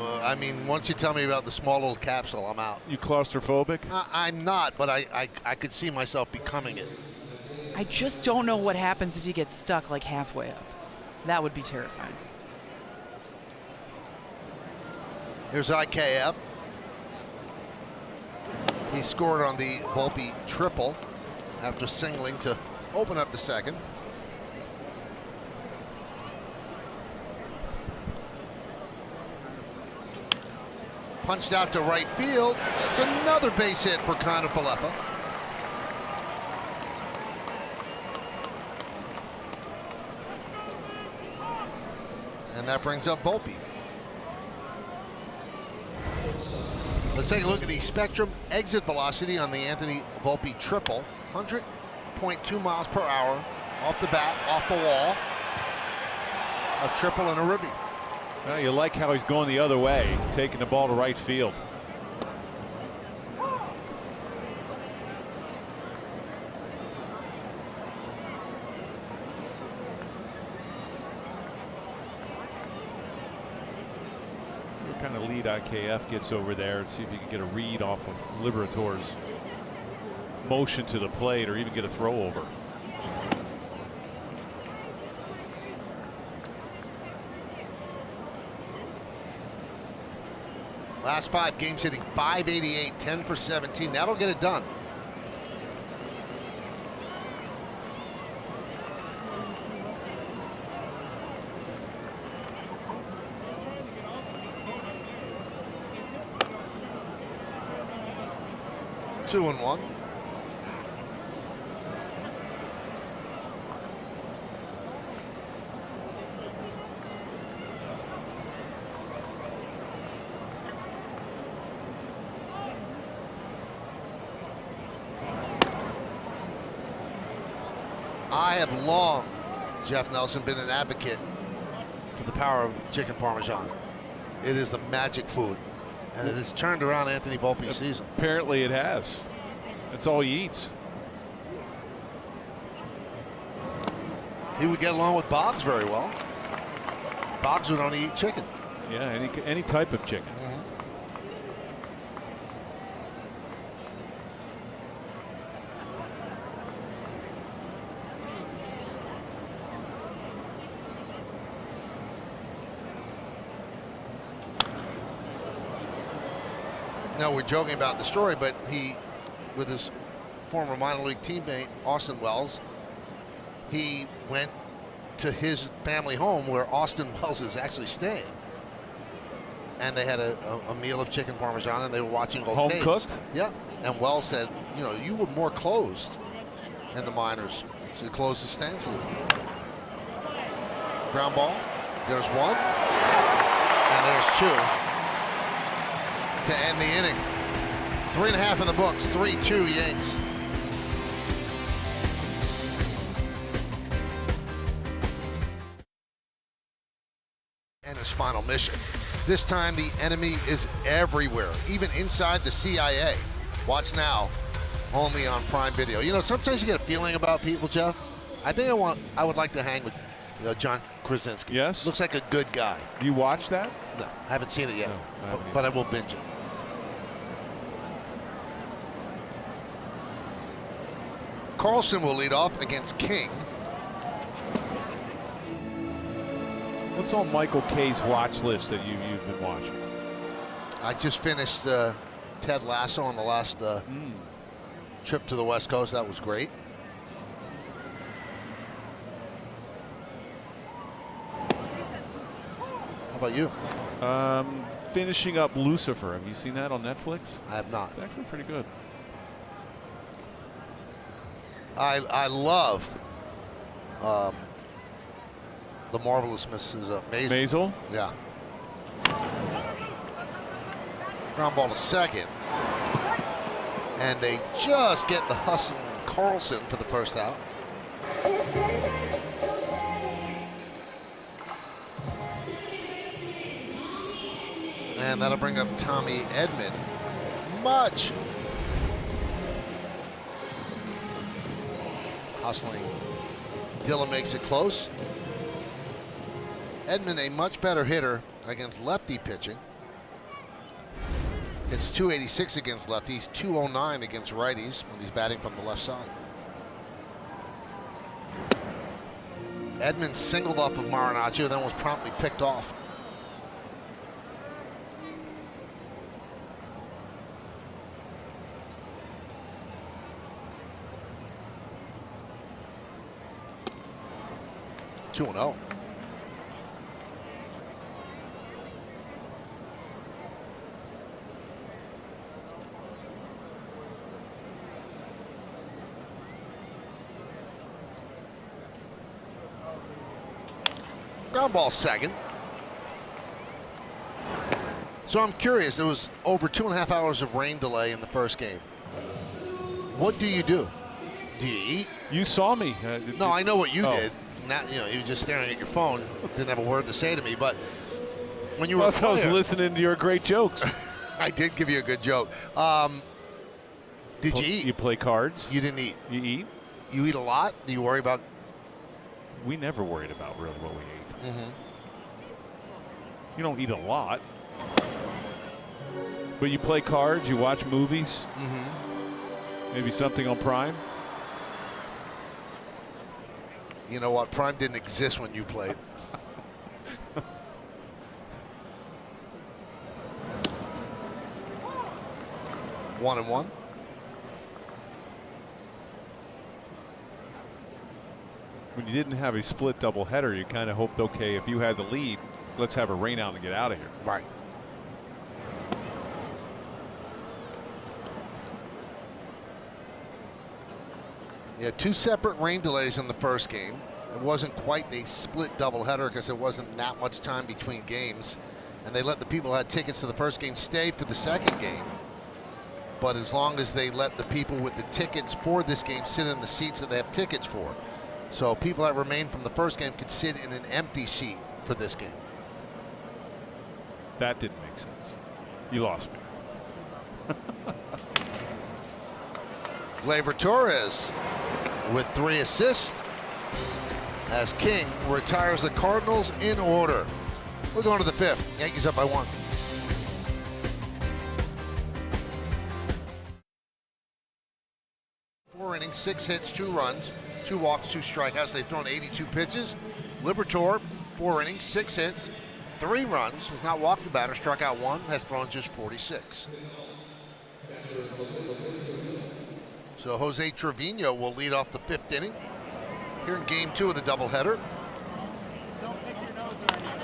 I mean, once you tell me about the small little capsule, I'm out. You claustrophobic? I'm not, but I could see myself becoming it. I just don't know what happens if you get stuck like halfway up. That would be terrifying. Here's IKF. He scored on the Volpe triple after singling to open up the second. Punched out to right field. That's another base hit for Kiner-Falefa. And that brings up Volpe. Let's take a look at the spectrum exit velocity on the Anthony Volpe triple. 100.2 miles per hour off the bat, off the wall. A triple and a ribby. Well, you like how he's going the other way, taking the ball to right field. See what kind of lead IKF gets over there, and see if you can get a read off of Liberator's motion to the plate, or even get a throw over. Last 5 games hitting .588, 10 for 17. That'll get it done. Two and one. I have long, Jeff Nelson, been an advocate for the power of chicken Parmesan. It is the magic food, and it has turned around Anthony Volpe's season. Apparently it has. That's all he eats. He would get along with Boggs very well. Boggs would only eat chicken. Yeah, any type of chicken. No, we're joking about the story, but he, with his former minor league teammate Austin Wells, he went to his family home where Austin Wells is actually staying, and they had a meal of chicken Parmesan, and they were watching home games. cooked. Yeah, and Wells said, you know, you were more closed in the minors, so he closed the stance a little. Ground ball. There's one, and there's two to end the inning. 3.5 in the books, 3-2 Yanks. And his final mission. This time the enemy is everywhere, even inside the CIA. Watch now, only on Prime Video. You know, sometimes you get a feeling about people, Jeff. I think I would like to hang with John Krasinski. Yes. Looks like a good guy. Do you watch that? No, I haven't seen it yet, No, but I will binge it. Carlson will lead off against King. What's on Michael K's watch list that you've been watching? I just finished Ted Lasso on the last trip to the West Coast. That was great. How about you? Finishing up Lucifer. Have you seen that on Netflix? I have not. It's actually pretty good. I love The Marvelous Mrs. Maisel. Maisel? Yeah. Ground ball to second. And they just get the hustle Carlson for the first out. And that'll bring up Tommy Edman. Much hustling. Dillon makes it close. Edman, a much better hitter against lefty pitching. It's .286 against lefties, .209 against righties when he's batting from the left side. Edman singled off of Marinaccio, then was promptly picked off. Two and 0. Ground ball second. So I'm curious, there was over 2.5 hours of rain delay in the first game. What do you do? Do you eat? You saw me. No, I know what you Oh. did. Not, you were just staring at your phone. Didn't have a word to say to me. But when you were Plus, I was listening to your great jokes. I did give you a good joke. Did you eat? You play cards. You didn't eat. You eat. You eat a lot? Do you worry about? We never worried about really what we ate. Mm-hmm. You don't eat a lot. But you play cards, you watch movies. Mm-hmm. Maybe something on Prime. You know what? Prime didn't exist when you played. One and one. When you didn't have a split doubleheader, you kind of hoped, okay, if you had the lead, let's have a rain out and get out of here. Right. Yeah, 2 separate rain delays in the first game. It wasn't quite a split doubleheader because there wasn't that much time between games. And they let the people who had tickets to the first game stay for the second game. But as long as they let the people with the tickets for this game sit in the seats that they have tickets for. So people that remained from the first game could sit in an empty seat for this game. That didn't make sense. You lost me. Gleyber Torres with 3 assists as King retires the Cardinals in order. We're going to the 5th. Yankees up by 1. Four innings, 6 hits, 2 runs, 2 walks, 2 strikeouts. They've thrown 82 pitches. Liberatore, 4 innings, 6 hits, 3 runs. Has not walked the batter, struck out 1, has thrown just 46. So Jose Trevino will lead off the 5th inning here in game 2 of the doubleheader.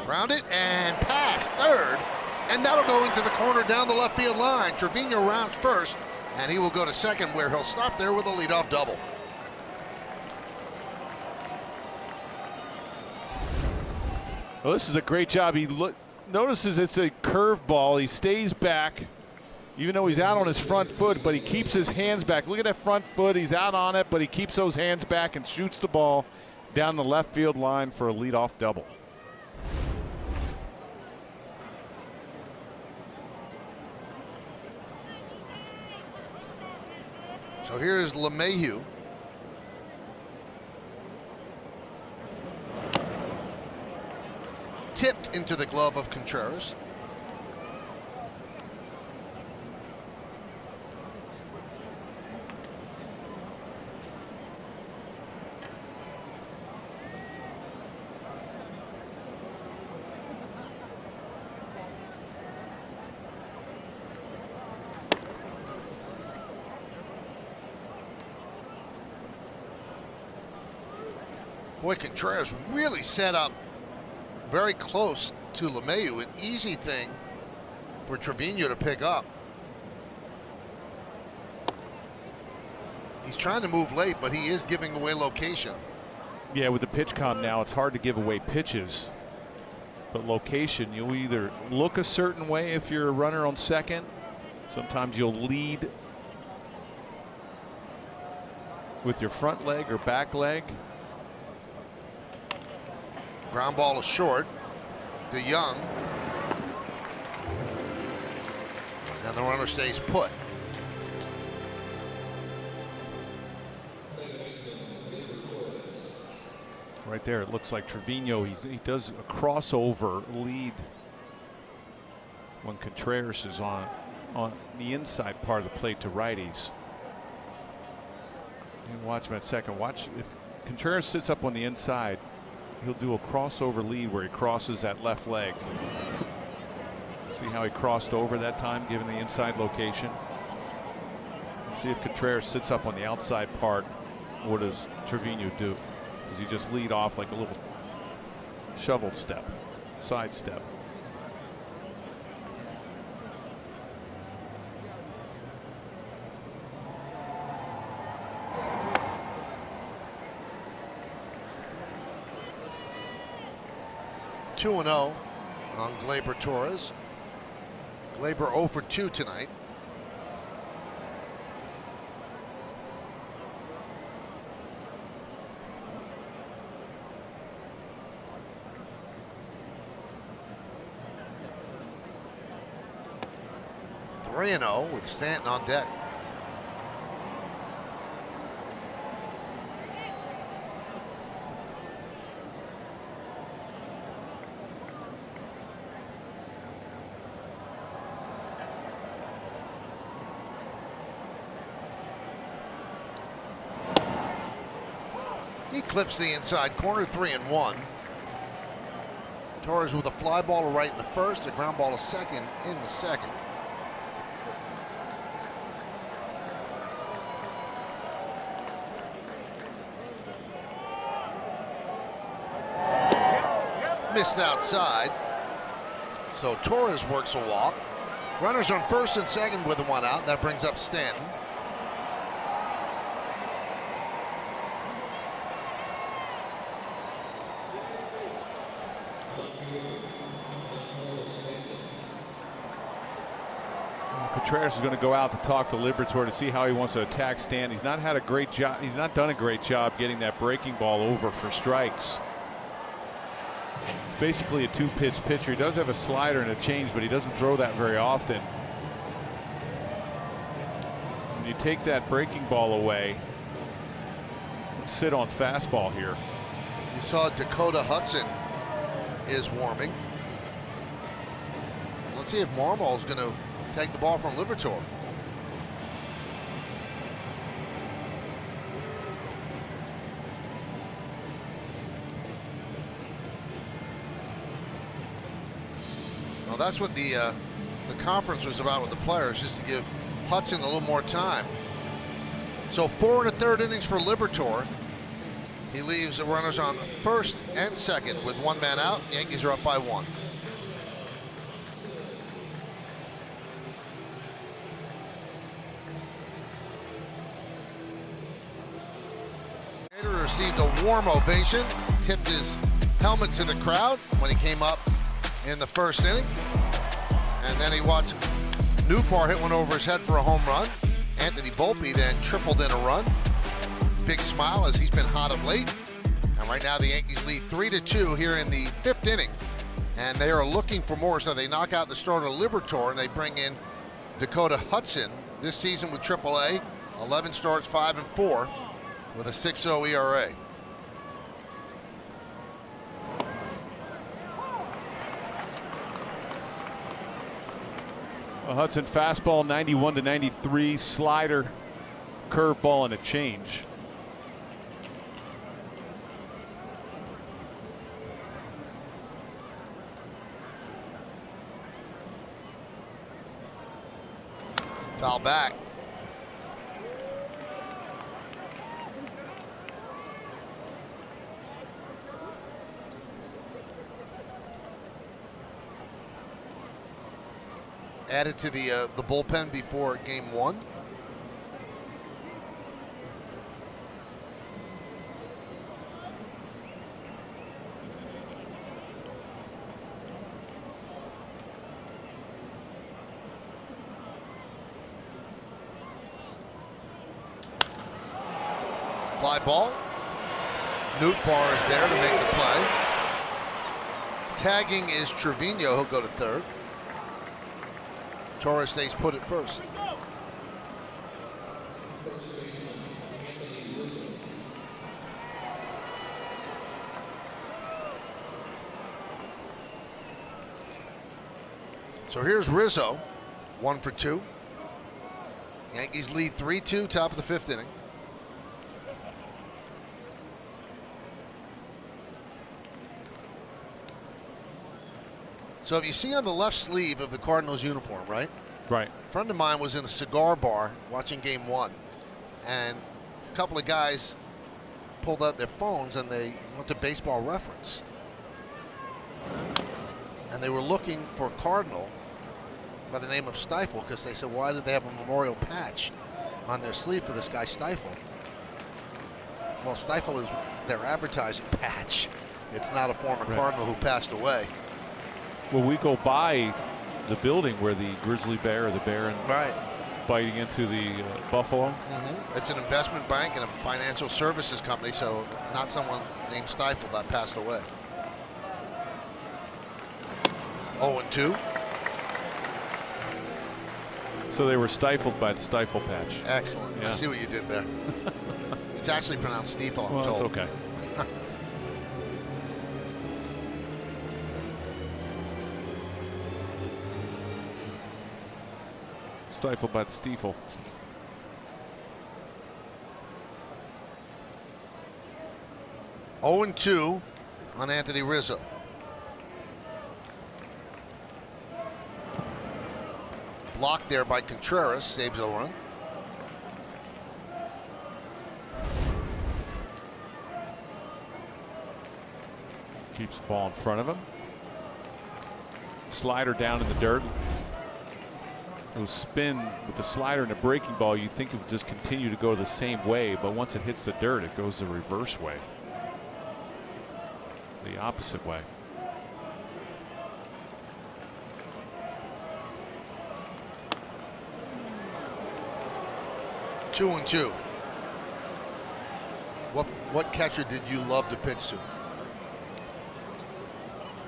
Grounded and past third, and that'll go into the corner down the left field line. Trevino rounds first, and he will go to second, where he'll stop there with a leadoff double. Well, this is a great job. He notices it's a curveball. He stays back, even though he's out on his front foot, but he keeps his hands back. Look at that front foot. He's out on it, but he keeps those hands back and shoots the ball down the left field line for a leadoff double. So here's LeMahieu. Tipped into the glove of Contreras. Boy, Contreras really set up very close to LeMahieu, an easy thing for Trevino to pick up. He's trying to move late, but he is giving away location. Yeah, with the pitch count now, it's hard to give away pitches. But location, you'll either look a certain way if you're a runner on second. Sometimes you'll lead with your front leg or back leg. Ground ball is short. DeYoung. And the runner stays put. Right there, it looks like Trevino, he does a crossover lead when Contreras is on the inside part of the plate to righties. And watch him at second. Watch if Contreras sits up on the inside, he'll do a crossover lead where he crosses that left leg. See how he crossed over that time, given the inside location. Let's see if Contreras sits up on the outside part. What does Trevino do? Does he just lead off like a little shovel step, side step? 2-0 on Gleyber Torres. Gleyber 0 for 2 tonight. Three and 0 with Stanton on deck. He clips the inside corner, 3-1. Torres with a fly ball to right in the first, a ground ball to second in the second. Missed outside. So Torres works a walk. Runners on first and second with one out. That brings up Stanton. Contreras is going to go out to talk to Liberatore to see how he wants to attack Stanton. He's not had a great job. He's not done a great job getting that breaking ball over for strikes. It's basically a two-pitch pitcher. He does have a slider and a change, but he doesn't throw that very often. When you take that breaking ball away, sit on fastball here. You saw Dakota Hudson is warming. Let's see if Marmol's going to take the ball from Liberatore. Well, that's what the conference was about with the players, just to give Hudson a little more time. So 4 1/3 innings for Liberatore. He leaves the runners on first and second with one man out. The Yankees are up by 1. Received a warm ovation, tipped his helmet to the crowd when he came up in the first inning. And then he watched Newpar hit one over his head for a home run. Anthony Volpe then tripled in a run. Big smile as he's been hot of late. And right now the Yankees lead 3-2 here in the 5th inning. And they are looking for more. So they knock out the starter Liberatore and they bring in Dakota Hudson this season with AAA. 11 starts, 5 and 4 with a 6.0 ERA. A Hudson fastball, 91 to 93, slider, curveball, and a change. Foul back. Added to the bullpen before game 1. Fly ball. Newtbar is there to make the play. Tagging is Trevino. He'll go to third. Torres stays put at first. So here's Rizzo, 1 for 2. Yankees lead 3-2, top of the 5th inning. So if you see on the left sleeve of the Cardinals uniform, right? Right. A friend of mine was in a cigar bar watching game 1, and a couple of guys pulled out their phones and they went to Baseball Reference. And they were looking for a Cardinal by the name of Stifle because they said, why did they have a memorial patch on their sleeve for this guy Stifle? Well, Stifle is their advertising patch. It's not a former Right. Cardinal who passed away. Well, we go by the building where the grizzly bear or the bear and Right. biting into the buffalo. It's an investment bank and a financial services company, so not someone named Stifle that passed away. 0-2. So they were stifled by the stifle patch. Excellent. I Yeah. see what you did there. It's actually pronounced Stifle, I'm Well, that's told. okay. Stifled by the Stiefel. Oh and 2 on Anthony Rizzo. Blocked there by Contreras, saves a run. Keeps the ball in front of him. Slider down in the dirt. It'll spin with the slider and the breaking ball. You think it would just continue to go the same way, but once it hits the dirt, it goes the reverse way. The opposite way. Two and 2. What catcher did you love to pitch to?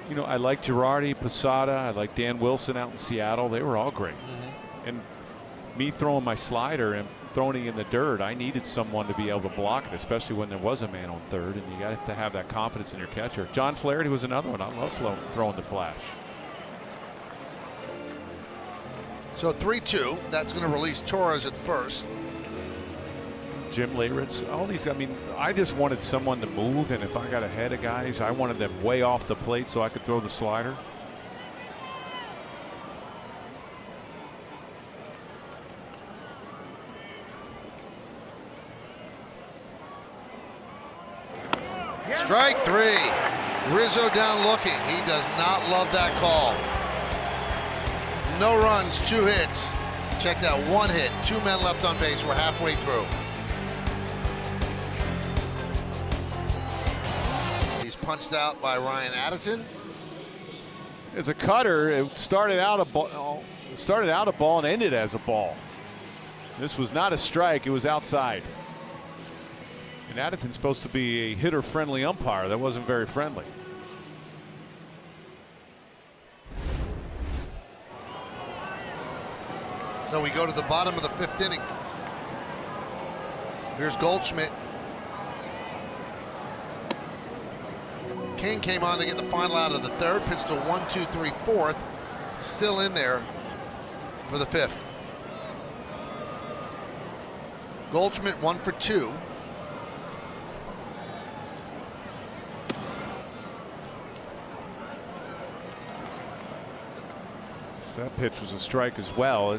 You know, I like Girardi, Posada. I like Dan Wilson out in Seattle. They were all great. And me throwing my slider and throwing it in the dirt, I needed someone to be able to block it, especially when there was a man on third, and you got to have that confidence in your catcher. John Flaherty was another one. I love throwing the flash. So 3-2. That's going to release Torres at first. Jim Leyritz, all these. I mean, I just wanted someone to move, and if I got ahead of guys, I wanted them way off the plate so I could throw the slider. Strike 3. Rizzo down looking. He does not love that call. No runs, 2 hits. Check that, 1 hit, 2 men left on base. We're halfway through. He's punched out by Ryan Addison. As a cutter, it started out a ball and ended as a ball. This was not a strike, it was outside. And Addison's supposed to be a hitter-friendly umpire. That wasn't very friendly. So we go to the bottom of the 5th inning. Here's Goldschmidt. King came on to get the final out of the 3rd. Pitched a 1-2-3 4th. Still in there for the 5th. Goldschmidt 1 for 2. So that pitch was a strike as well.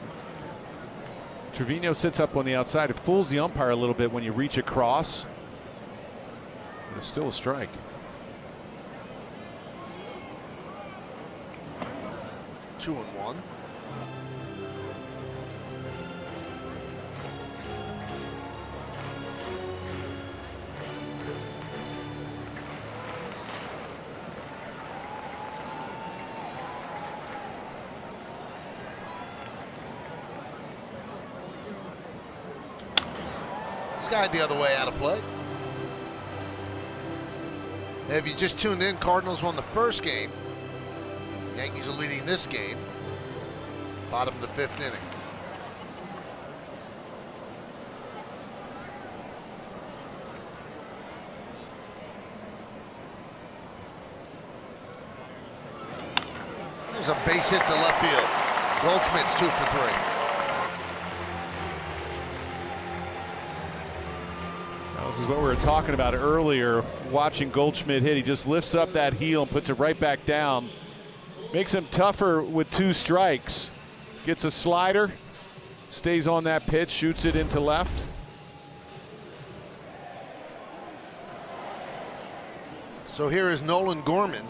Trevino sits up on the outside. It fools the umpire a little bit when you reach across. But it's still a strike. Two and 1. Skied the other way out of play. If you just tuned in, Cardinals won the first game. Yankees are leading this game. Bottom of the 5th inning. There's a base hit to left field. Goldschmidt's 2 for 3. This is what we were talking about earlier, watching Goldschmidt hit. He just lifts up that heel and puts it right back down. Makes him tougher with 2 strikes. Gets a slider, stays on that pitch, shoots it into left. So here is Nolan Gorman.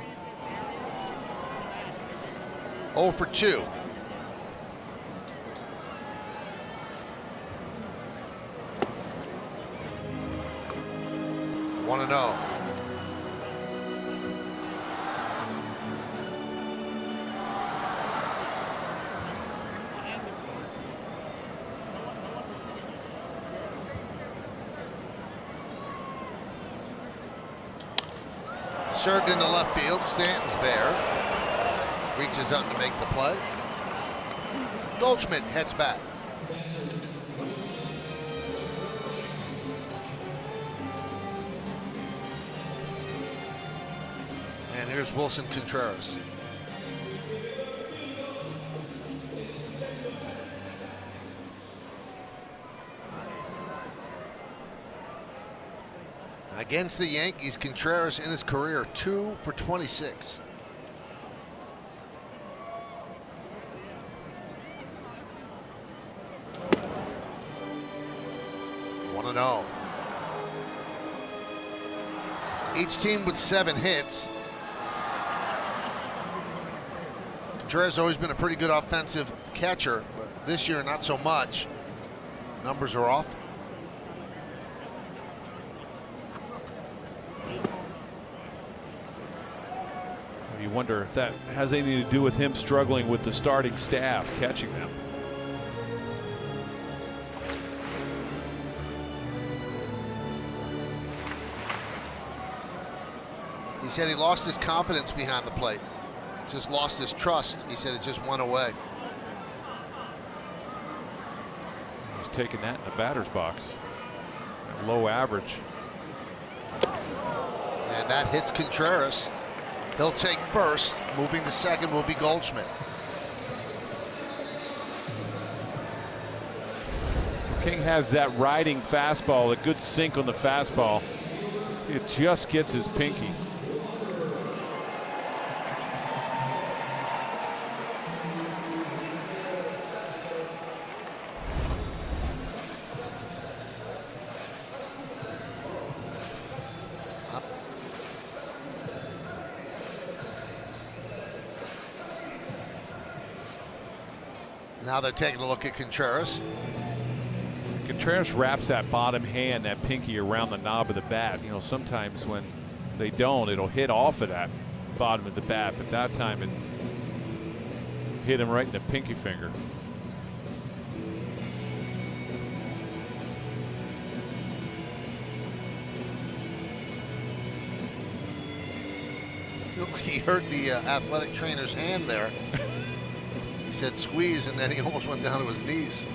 0 for 2. One and 0. Served into left field. Stanton's there. Reaches up to make the play. Goldschmidt heads back. And here's Wilson Contreras. Against the Yankees, Contreras in his career 2 for 26. Each team with 7 hits. Contreras has always been a pretty good offensive catcher, but this year not so much. Numbers are off. You wonder if that has anything to do with him struggling with the starting staff catching them. He said he lost his confidence behind the plate. Just lost his trust. He said it just went away. He's taking that in the batter's box. That low average. And that hits Contreras. He'll take first. Moving to second will be Goldschmidt. King has that riding fastball, a good sink on the fastball. See, it just gets his pinky. Now they're taking a look at Contreras. Contreras wraps that bottom hand, that pinky, around the knob of the bat. You know, sometimes when they don't, it'll hit off of that bottom of the bat, but that time it hit him right in the pinky finger. He hurt the athletic trainer's hand there. He said squeeze, and then he almost went down to his knees.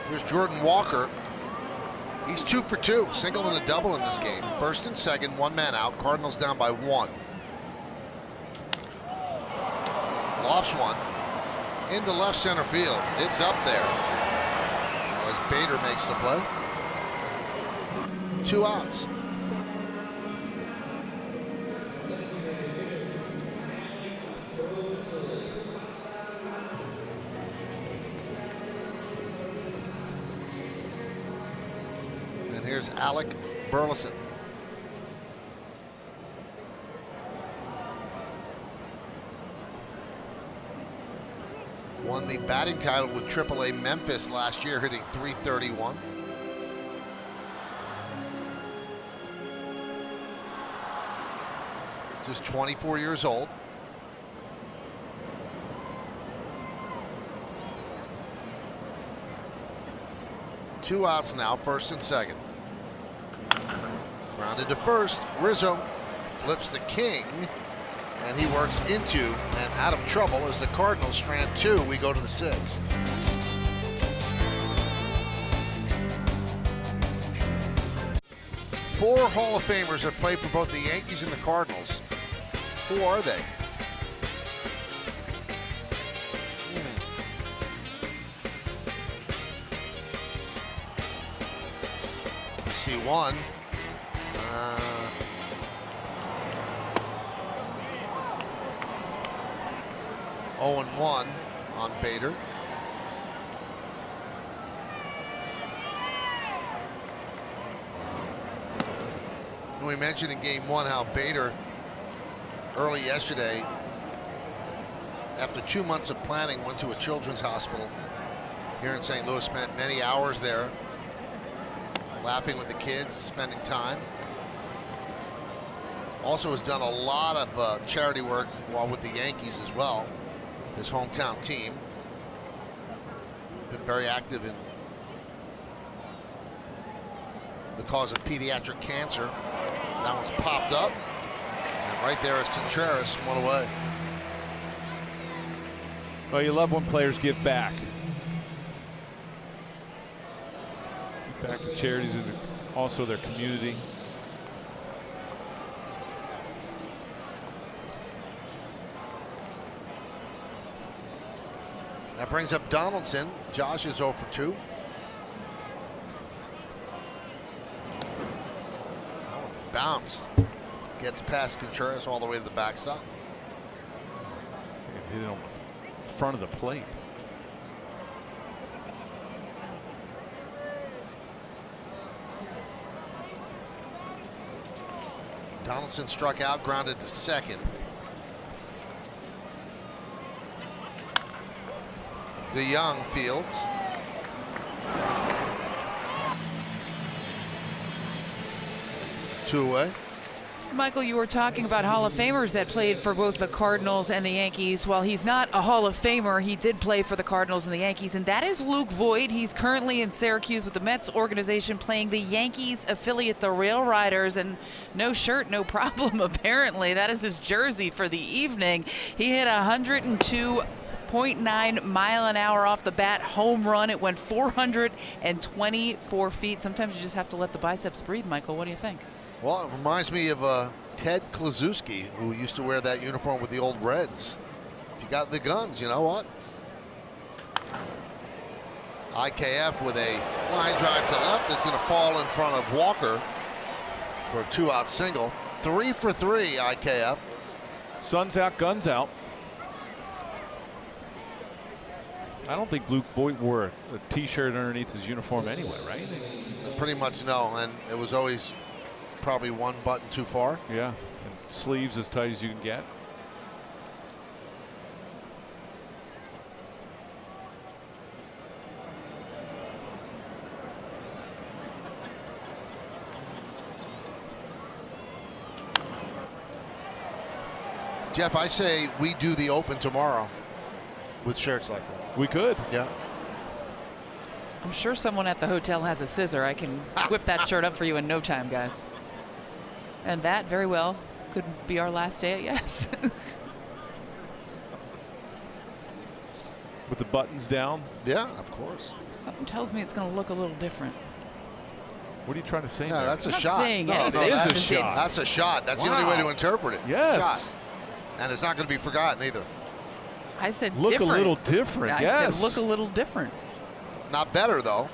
Here's Jordan Walker. He's 2 for 2, single and a double in this game. First and second, 1 man out. Cardinals down by 1. Lofts one into left center field. It's up there. As Bader makes the play. 2 outs. And here's Alec Burleson. Won the batting title with AAA Memphis last year, hitting .331. Just 24 years old. Two outs now, first and second. Grounded to first. Rizzo flips the king, and he works into and out of trouble as the Cardinals strand 2. We go to the 6th. Four Hall of Famers have played for both the Yankees and the Cardinals. Who are they? I see one. 0-1 on Bader. We mentioned in game 1 how Bader early yesterday, after 2 months of planning, went to a children's hospital here in St. Louis, spent many hours there laughing with the kids, spending time. Also has done a lot of charity work while with the Yankees as well. his hometown team. Been very active in the cause of pediatric cancer. That one's popped up. And right there is Contreras, one away. Well, you love when players give back. Give back to charities and also their community. That brings up Donaldson. Josh is 0 for 2. Bounced. Gets past Contreras all the way to the backstop. Hit it on the front of the plate. Donaldson struck out, grounded to second. DeYoung fields. Two away. Michael, you were talking about Hall of Famers that played for both the Cardinals and the Yankees. While he's not a Hall of Famer, he did play for the Cardinals and the Yankees, and that is Luke Voigt. He's currently in Syracuse with the Mets organization playing the Yankees affiliate, the Rail Riders, and no shirt, no problem, apparently. That is his jersey for the evening. He hit 102.9 mile an hour off the bat home run. It went 424 feet. Sometimes you just have to let the biceps breathe, Michael. What do you think? Well, it reminds me of Ted Kluszewski, who used to wear that uniform with the old Reds. If you got the guns, you know what? IKF with a line drive to left that's going to fall in front of Walker for a 2-out single. 3 for 3, IKF. Sun's out, guns out. I don't think Luke Voigt wore a T-shirt underneath his uniform anyway, right? Pretty much no, and it was always probably one button too far. Yeah, and sleeves as tight as you can get. Jeff, I say we do the Open tomorrow with shirts like that. We could. Yeah. I'm sure someone at the hotel has a scissor. I can whip that shirt up for you in no time, guys. And that very well could be our last day at Yes. With the buttons down? Yeah, of course. Something tells me it's going to look a little different. What are you trying to say? Yeah, there? that's a I'm not shot. saying anything. It is a It's- shot. That's a shot. That's the only way to interpret it. Yes. Shot. And it's not going to be forgotten either. I said Look different. a little different. I Yes. said look a little different. Not better, though.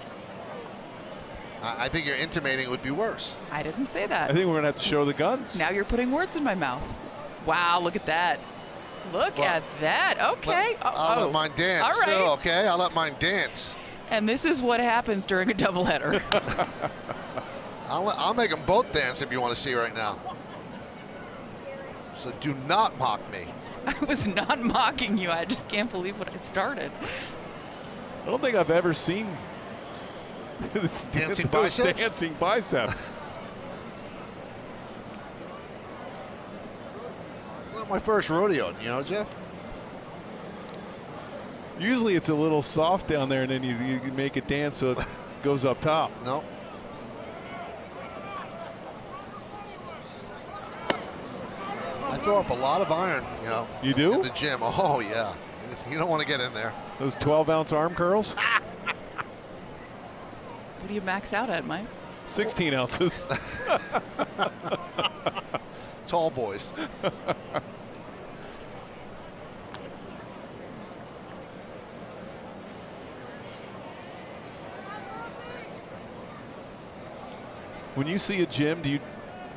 I think you're intimating it would be worse. I didn't say I that. think we're going to have to show the guns. Now you're putting words in my mouth. Wow, look at that. Look at that. Okay. I'll let mine dance. All right. Too, okay, I'll let mine dance. And this is what happens during a doubleheader. I'll make them both dance if you want to see right now. So do not mock me. I was not mocking you. I just can't believe what I started. I don't think I've ever seen Dancing those biceps? dancing biceps. It's not my first rodeo, you know, Jeff? Usually it's a little soft down there, and then you make it dance so it goes up top. No. I throw up a lot of iron, you know. You do? In the gym. Oh, yeah. You don't want to get in there. Those 12-ounce arm curls? What do you max out at, Mike? 16 ounces. Tall boys. When you see a gym, do you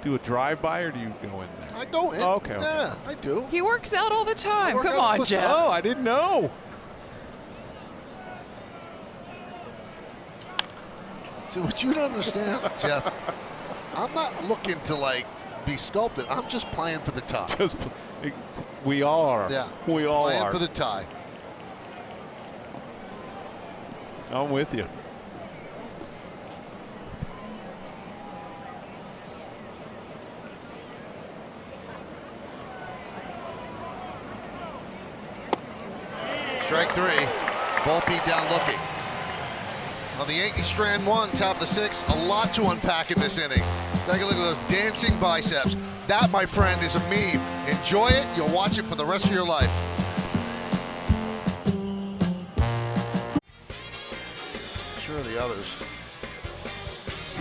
do a drive-by or do you go in there? I go in. Oh, okay. Yeah, I do. He works out all the time. work Come out on, with- Jeff. Oh, I didn't know. See, what you don't understand, Jeff, I'm not looking to, like, be sculpted. I'm just playing for the tie. We all are. Yeah. We all playing are. for the tie. I'm with you. Strike three. Volpe down looking. On the Yankees strand one, top of the sixth, a lot to unpack in this inning. Take a look at those dancing biceps. That, my friend, is a meme. Enjoy it. You'll watch it for the rest of your life. Sure, the others.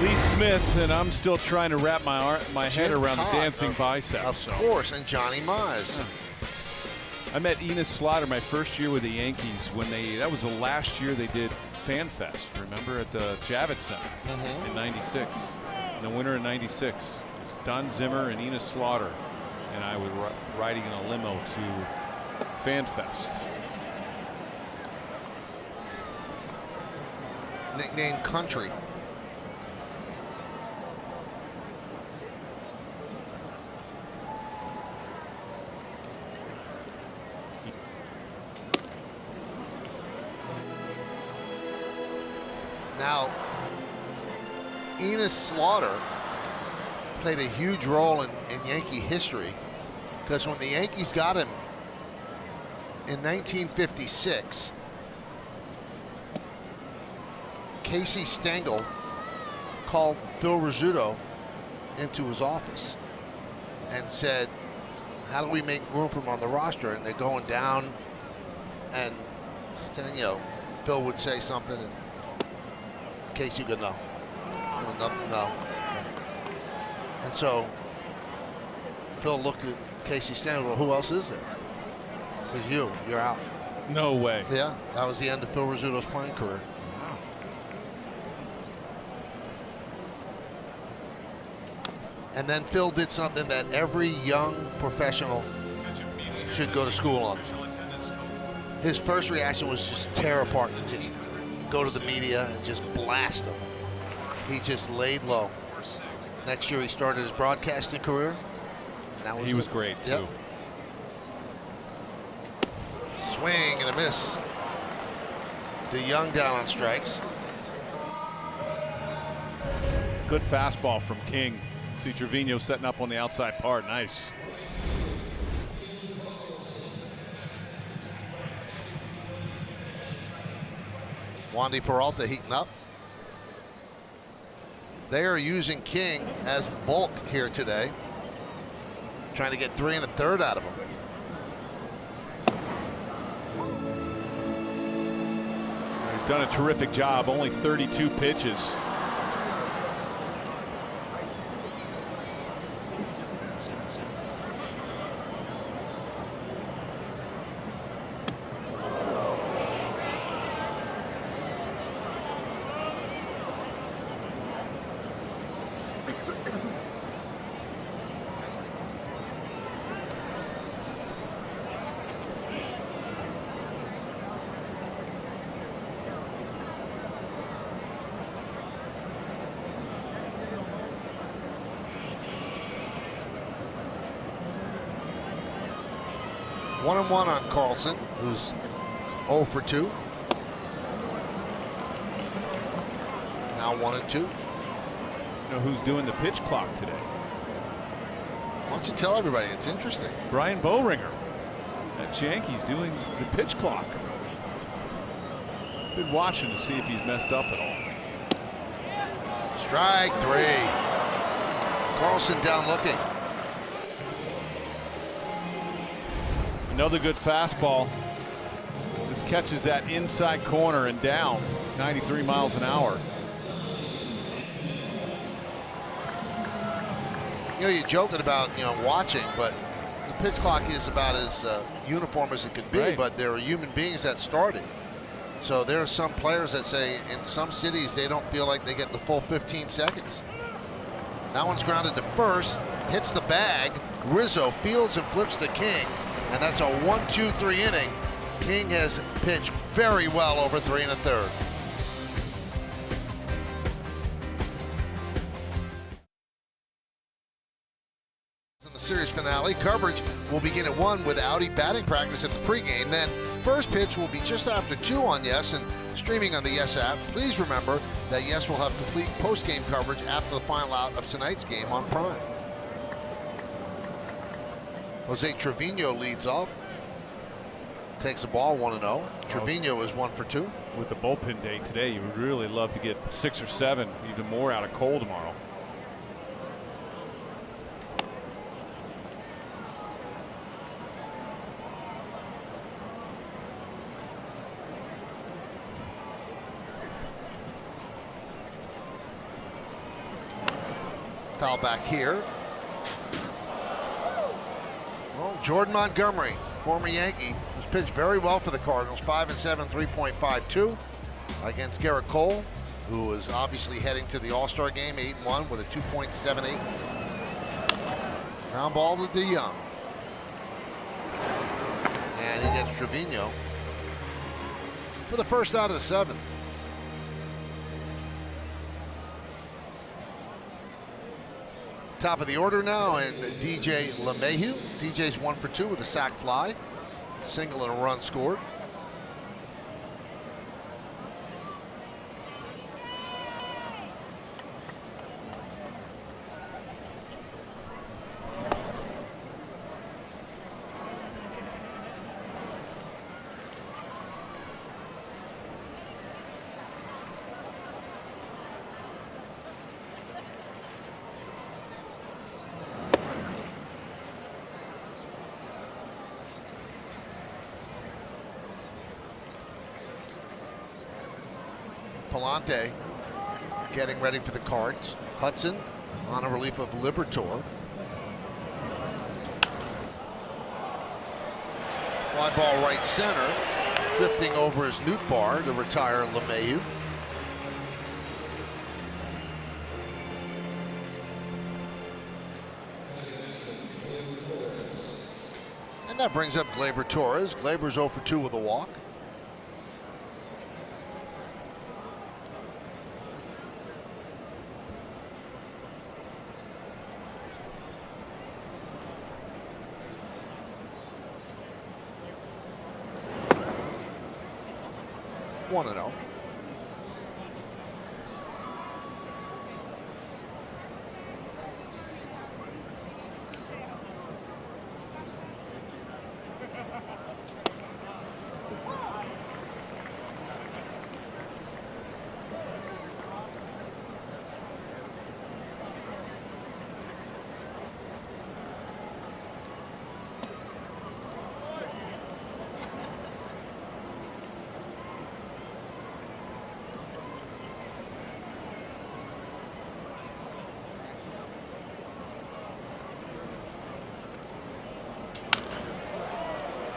Lee Smith, and I'm still trying to wrap my head around the dancing biceps. Of course, and Johnny Mize. I met Enos Slaughter my first year with the Yankees when that was the last year they did Fan Fest, remember, at the Javits Center in '96, in the winter of '96. It was Don Zimmer and Enos Slaughter, and I was riding in a limo to Fan Fest. Nicknamed Country. Now, Enos Slaughter played a huge role in Yankee history, because when the Yankees got him in 1956, Casey Stengel called Phil Rizzuto into his office and said, how do we make room for him on the roster? And they're going down, and Phil would say something, and Casey would go, no. And so Phil looked at Casey Stengel, well, who else is there? He says, you're out. No way. Yeah, that was the end of Phil Rizzuto's playing career. Wow. And then Phil did something that every young professional should go to school on. His first reaction was just tear apart the team. Go to the media and just blast them. He just laid low. Next year he started his broadcasting career. And he was great too. Yep. Swing and a miss. DeYoung down on strikes. Good fastball from King. See Trevino setting up on the outside part. Nice. Wandy Peralta heating up. They are using King as the bulk here today, trying to get 3 1/3 out of him. He's done a terrific job. Only 32 pitches. One and one on Carlson, who's 0 for 2. Now 1 and 2. You know who's doing the pitch clock today? Why don't you tell everybody? It's interesting. Brian Boehringer. That Yankees doing the pitch clock. Been watching to see if he's messed up at all. Strike 3. Carlson down looking. Another good fastball. This catches that inside corner and down 93 miles an hour. You know, you're joking about, watching, but the pitch clock is about as uniform as it can be, right. But there are human beings that started. So there are some players that say in some cities they don't feel like they get the full 15 seconds. That one's grounded to first, hits the bag. Rizzo fields and flips the King, and that's a 1-2-3 inning. King has pitched very well over 3 1/3. In the series finale, coverage will begin at 1 with Audi batting practice at the pregame. Then first pitch will be just after 2 on Yes and streaming on the Yes app. Please remember that Yes will have complete post-game coverage after the final out of tonight's game on Prime. Jose Trevino leads off. takes the ball 1-0. Trevino is 1 for 2. With the bullpen day today, you would really love to get 6 or 7, even more out of Cole tomorrow. Foul back here. Well, Jordan Montgomery, former Yankee, who's pitched very well for the Cardinals, 5-7, 3.52 against Garrett Cole, who is obviously heading to the All-Star game, 8-1 with a 2.78. Ground ball to DeYoung. And he gets Trevino for the first out of the 7th. Top of the order now, and DJ LeMahieu. DJ's 1 for 2 with a sac fly, single and a run scored. Palante getting ready for the Cards. Hudson on a relief of Liberatore. Fly ball right center, drifting over his Nootbaar to retire LeMahieu. And that brings up Gleyber Torres. Gleyber's 0 for 2 with a walk. One and 0.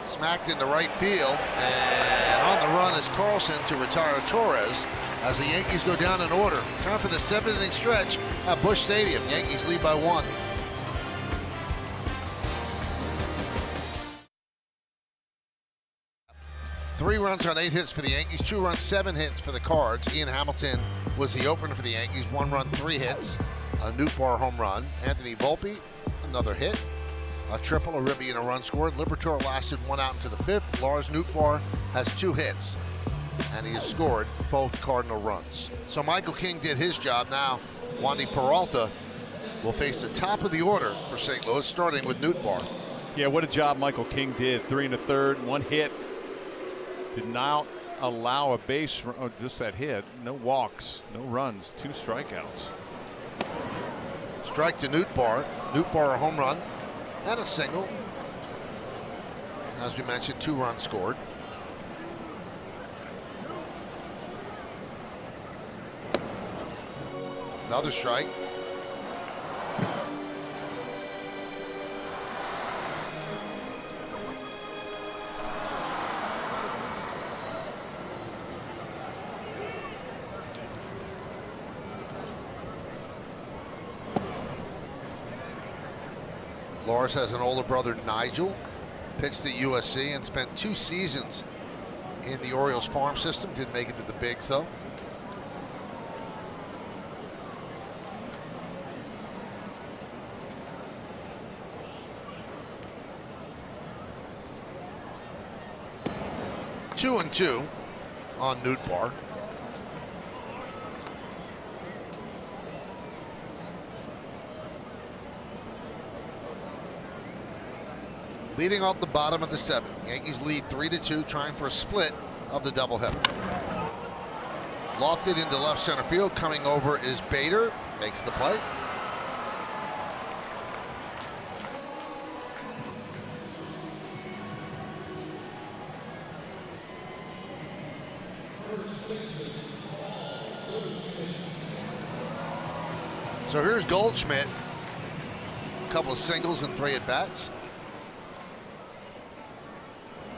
Smacked into right field, and on the run is Carlson to retire Torres as the Yankees go down in order. Time for the 7th inning stretch at Busch Stadium. Yankees lead by 1. Three runs on 8 hits for the Yankees, 2 runs, 7 hits for the Cards. Ian Hamilton was the opener for the Yankees, 1 run, 3 hits. A Nootbaar home run. Anthony Volpe, another hit. A triple, a ribby, and a run scored. Liberatore lasted 1 out into the 5th. Lars Nootbaar has 2 hits, and he has scored both Cardinal runs. So Michael King did his job. Now Wandy Peralta will face the top of the order for St. Louis, starting with Nootbaar. Yeah, what a job Michael King did. 3 1/3, 1 hit. Did not allow a base, just that hit. No walks, no runs, 2 strikeouts. Strike to Nootbaar. Nootbaar a home run and a single. As we mentioned, 2 runs scored. Another strike. Lars has an older brother, Nigel, pitched at USC and spent 2 seasons in the Orioles farm system. Didn't make it to the bigs, though. Two and 2 on Nootbaar. Leading off the bottom of the 7th. Yankees lead 3-2, trying for a split of the doubleheader. Lofted into left center field. Coming over is Bader. Makes the play. So here's Goldschmidt. A couple of singles and 3 at-bats.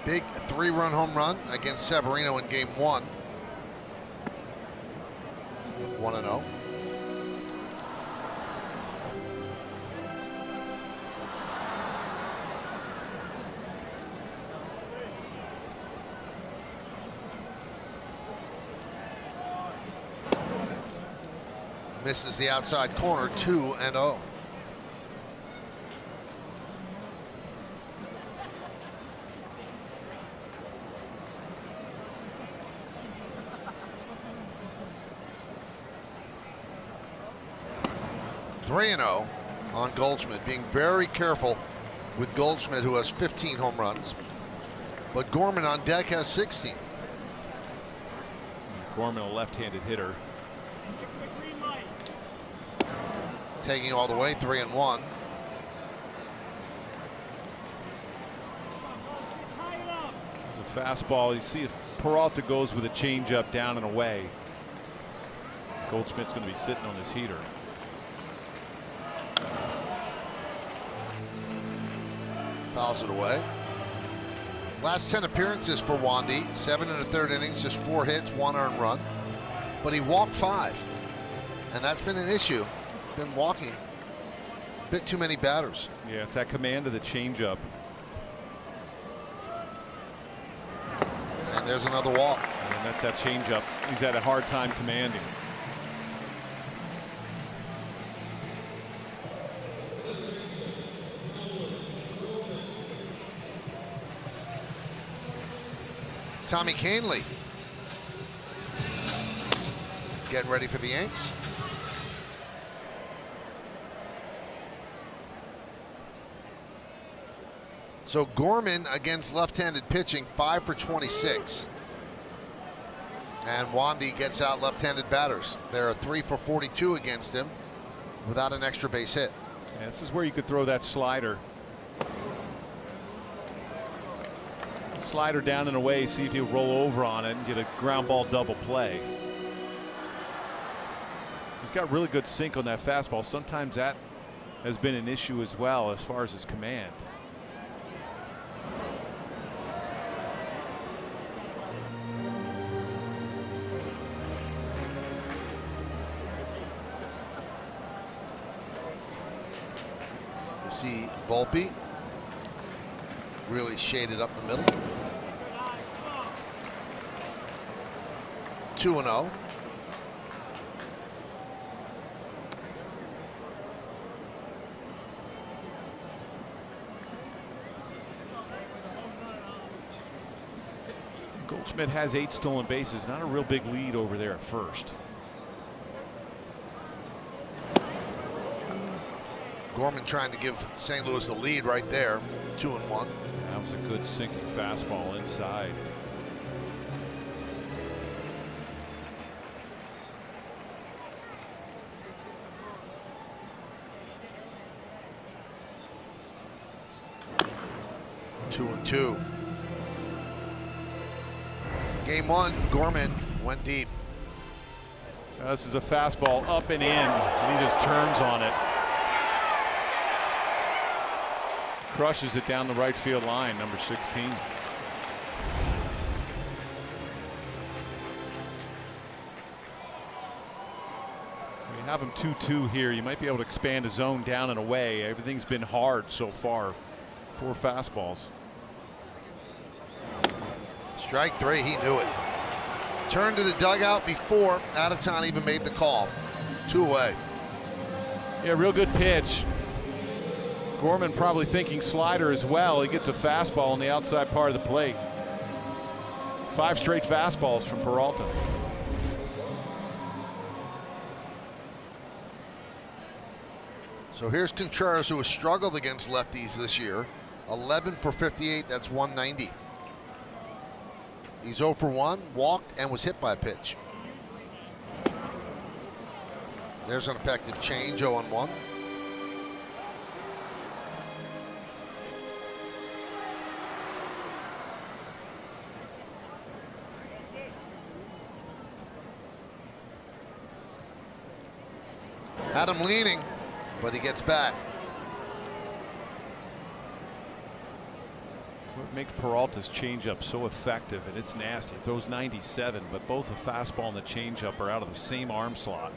Big 3-run home run against Severino in game 1. 1-0. Misses the outside corner, 2-0. On Goldschmidt, being very careful with Goldschmidt, who has 15 home runs, but Gorman on deck has 16. Gorman, a left-handed hitter. Taking all the way, 3-1. There's a fastball. You see if Peralta goes with a changeup down and away. Goldschmidt's going to be sitting on his heater. Fouls it away. Last 10 appearances for Wandy, 7 1/3 innings, just 4 hits, 1 earned run. But he walked 5, and that's been an issue. Been walking a bit too many batters. Yeah, it's that command of the changeup. And there's another walk. And that's that changeup. He's had a hard time commanding. Tommy Canley getting ready for the Yanks. So Gorman against left-handed pitching, 5 for 26. And Wandy gets out left-handed batters. There are 3 for 42 against him without an extra base hit. Yeah, this is where you could throw that slider. Slider down and away, see if he'll roll over on it and get a ground ball double play. He's got really good sink on that fastball. Sometimes that has been an issue as well as far as his command. You see Volpe really shaded up the middle. 2-0. Goldschmidt has 8 stolen bases. Not a real big lead over there at first. Gorman trying to give St. Louis the lead right there. 2-1. That was a good sinking fastball inside. 2-2. Game 1, Gorman went deep. This is a fastball up and in, and he just turns on it. Crushes it down the right field line, number 16. We have him 2-2 here. You might be able to expand his zone down and away. Everything's been hard so far. 4 fastballs. Strike 3, he knew it. Turned to the dugout before Adetown even made the call. 2 away. Yeah, real good pitch. Gorman probably thinking slider as well. He gets a fastball on the outside part of the plate. 5 straight fastballs from Peralta. So here's Contreras, who has struggled against lefties this year. 11 for 58. That's 190. He's 0 for 1, walked, and was hit by a pitch. There's an effective change, 0-1. Had him leaning, but he gets back. What makes Peralta's changeup so effective, and it's nasty. It throws 97, but both the fastball and the changeup are out of the same arm slot.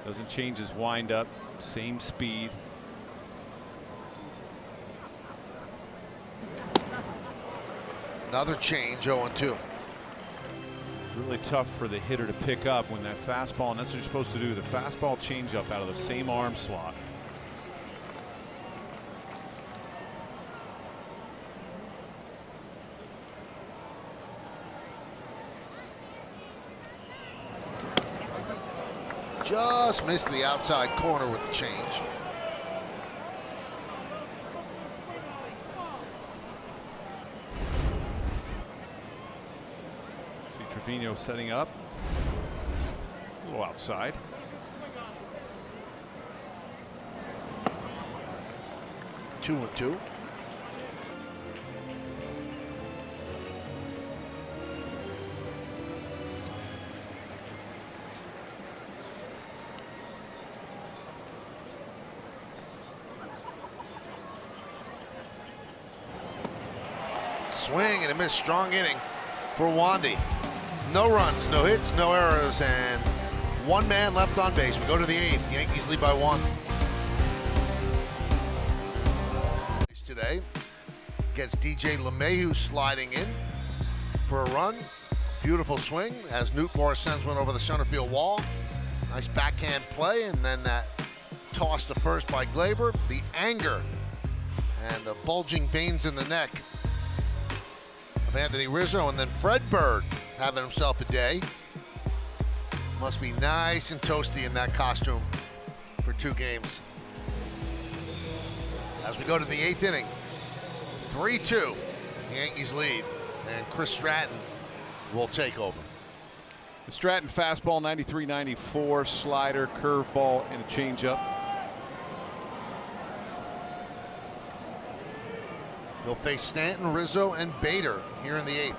Doesn't change his windup, same speed. Another change, 0-2. Really tough for the hitter to pick up when that fastball, and that's what you're supposed to do, the fastball changeup out of the same arm slot. Just missed the outside corner with the change. See Trevino setting up. A little outside. 2-2. Swing and a miss. Strong inning for Wandy. No runs, no hits, no errors, and one man left on base. We go to the 8th. Yankees lead by 1. Today gets DJ LeMahieu sliding in for a run. Beautiful swing as Newtmore sends one over the center field wall. Nice backhand play, and then that toss to first by Glaber. The anger and the bulging veins in the neck of Anthony Rizzo, and then Fred Bird having himself a day. Must be nice and toasty in that costume for 2 games. As we go to the 8th inning, 3-2, the Yankees lead, and Chris Stratton will take over. The Stratton fastball, 93-94, slider, curveball, and a changeup. He'll face Stanton, Rizzo, and Bader here in the 8th.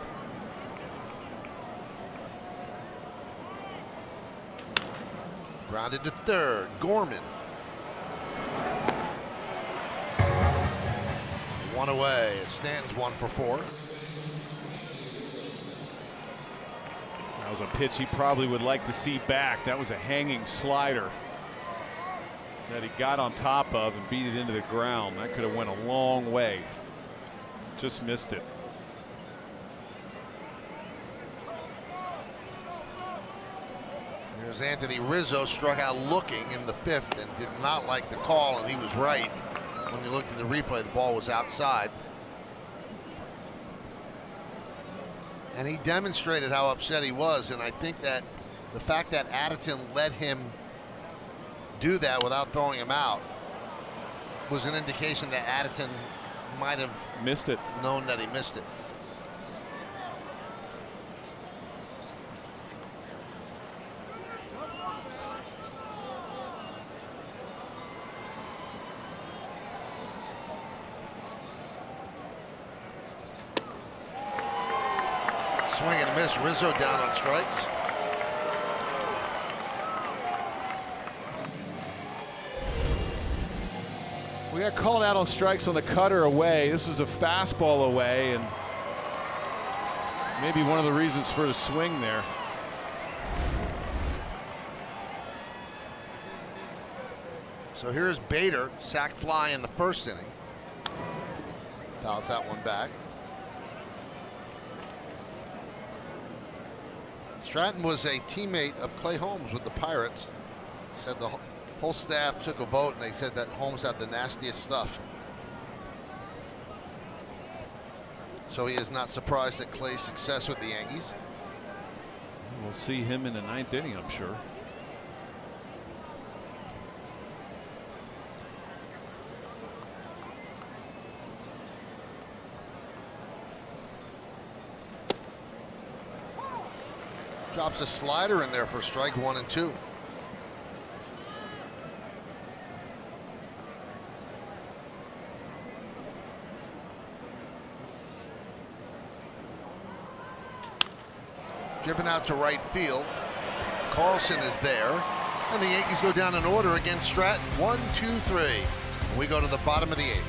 Grounded to third, Gorman. 1 away. Stanton's 1 for 4. That was a pitch he probably would like to see back. That was a hanging slider that he got on top of and beat it into the ground. That could have went a long way. Just missed it. Here's Anthony Rizzo, struck out looking in the 5th and did not like the call, and he was right. When you looked at the replay, the ball was outside. And he demonstrated how upset he was, and I think that the fact that Addison let him do that without throwing him out was an indication that Addison might have missed it, known that he missed it. Swing and a miss. Rizzo down on strikes. We got called out on strikes on the cutter away. This was a fastball away, and maybe one of the reasons for the swing there. So here's Bader, sac fly in the 1st inning. Fouls that one back. Stratton was a teammate of Clay Holmes with the Pirates. Said the whole staff took a vote and they said that Holmes had the nastiest stuff. So he is not surprised at Clay's success with the Yankees. We'll see him in the 9th inning, I'm sure. Drops a slider in there for strike 1 and 2. Driven out to right field. Carlson is there. And the Yankees go down in order against Stratton. 1, 2, 3. And we go to the bottom of the 8th.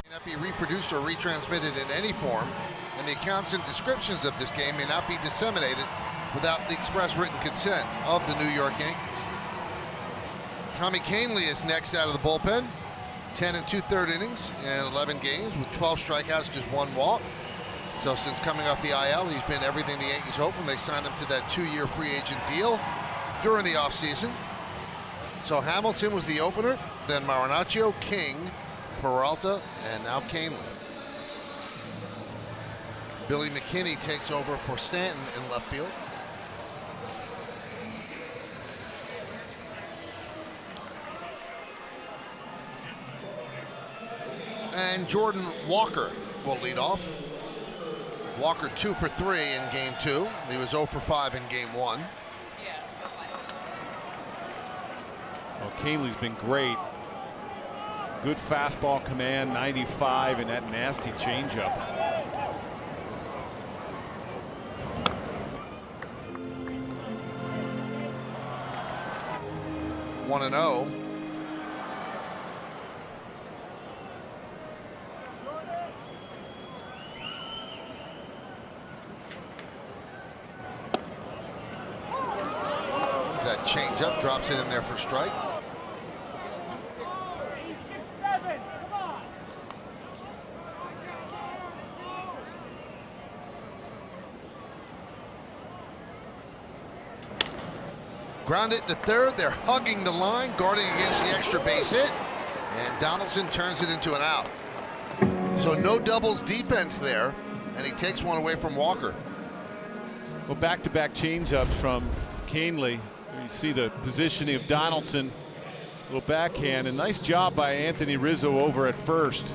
May not be reproduced or retransmitted in any form, and the accounts and descriptions of this game may not be disseminated without the express written consent of the New York Yankees. Tommy Kahnle is next out of the bullpen. 10 2/3 innings in 11 games with 12 strikeouts, just 1 walk. So since coming off the IL, he's been everything the Yankees hoped when they signed him to that 2-year free agent deal during the offseason. So Hamilton was the opener, then Marinaccio, King, Peralta, and now Kahnle. Billy McKinney takes over for Stanton in left field. And Jordan Walker will lead off. Walker 2 for 3 in game 2. He was 0 for 5 in game 1. Well, Kahnle's been great. Good fastball command, 95, and that nasty changeup. One and 0. That changeup drops it in there for strike. Grounded to third. They're hugging the line, guarding against the extra base hit, and Donaldson turns it into an out. So no doubles defense there, and he takes one away from Walker. Well, back-to-back changeups from Kahnle. You see the positioning of Donaldson, a little backhand, and nice job by Anthony Rizzo over at first.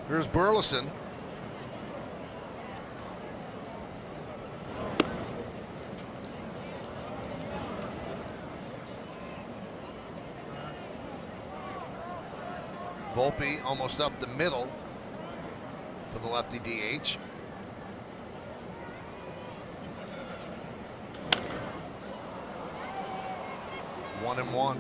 Here's Burleson. Volpe almost up the middle for the lefty DH. One and one.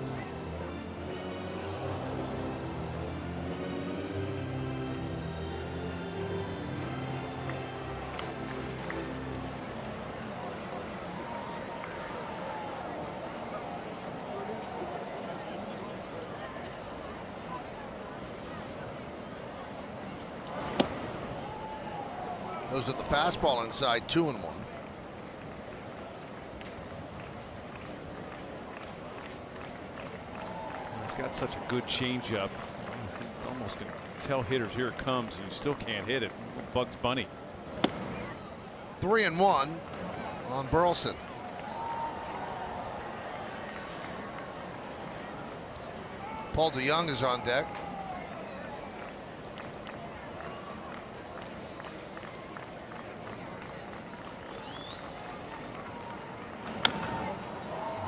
Goes with the fastball inside, 2 and 1. He's got such a good changeup. You almost can tell hitters here it comes, and you still can't hit it. Bugs Bunny. 3 and 1 on Burleson. Paul DeYoung is on deck.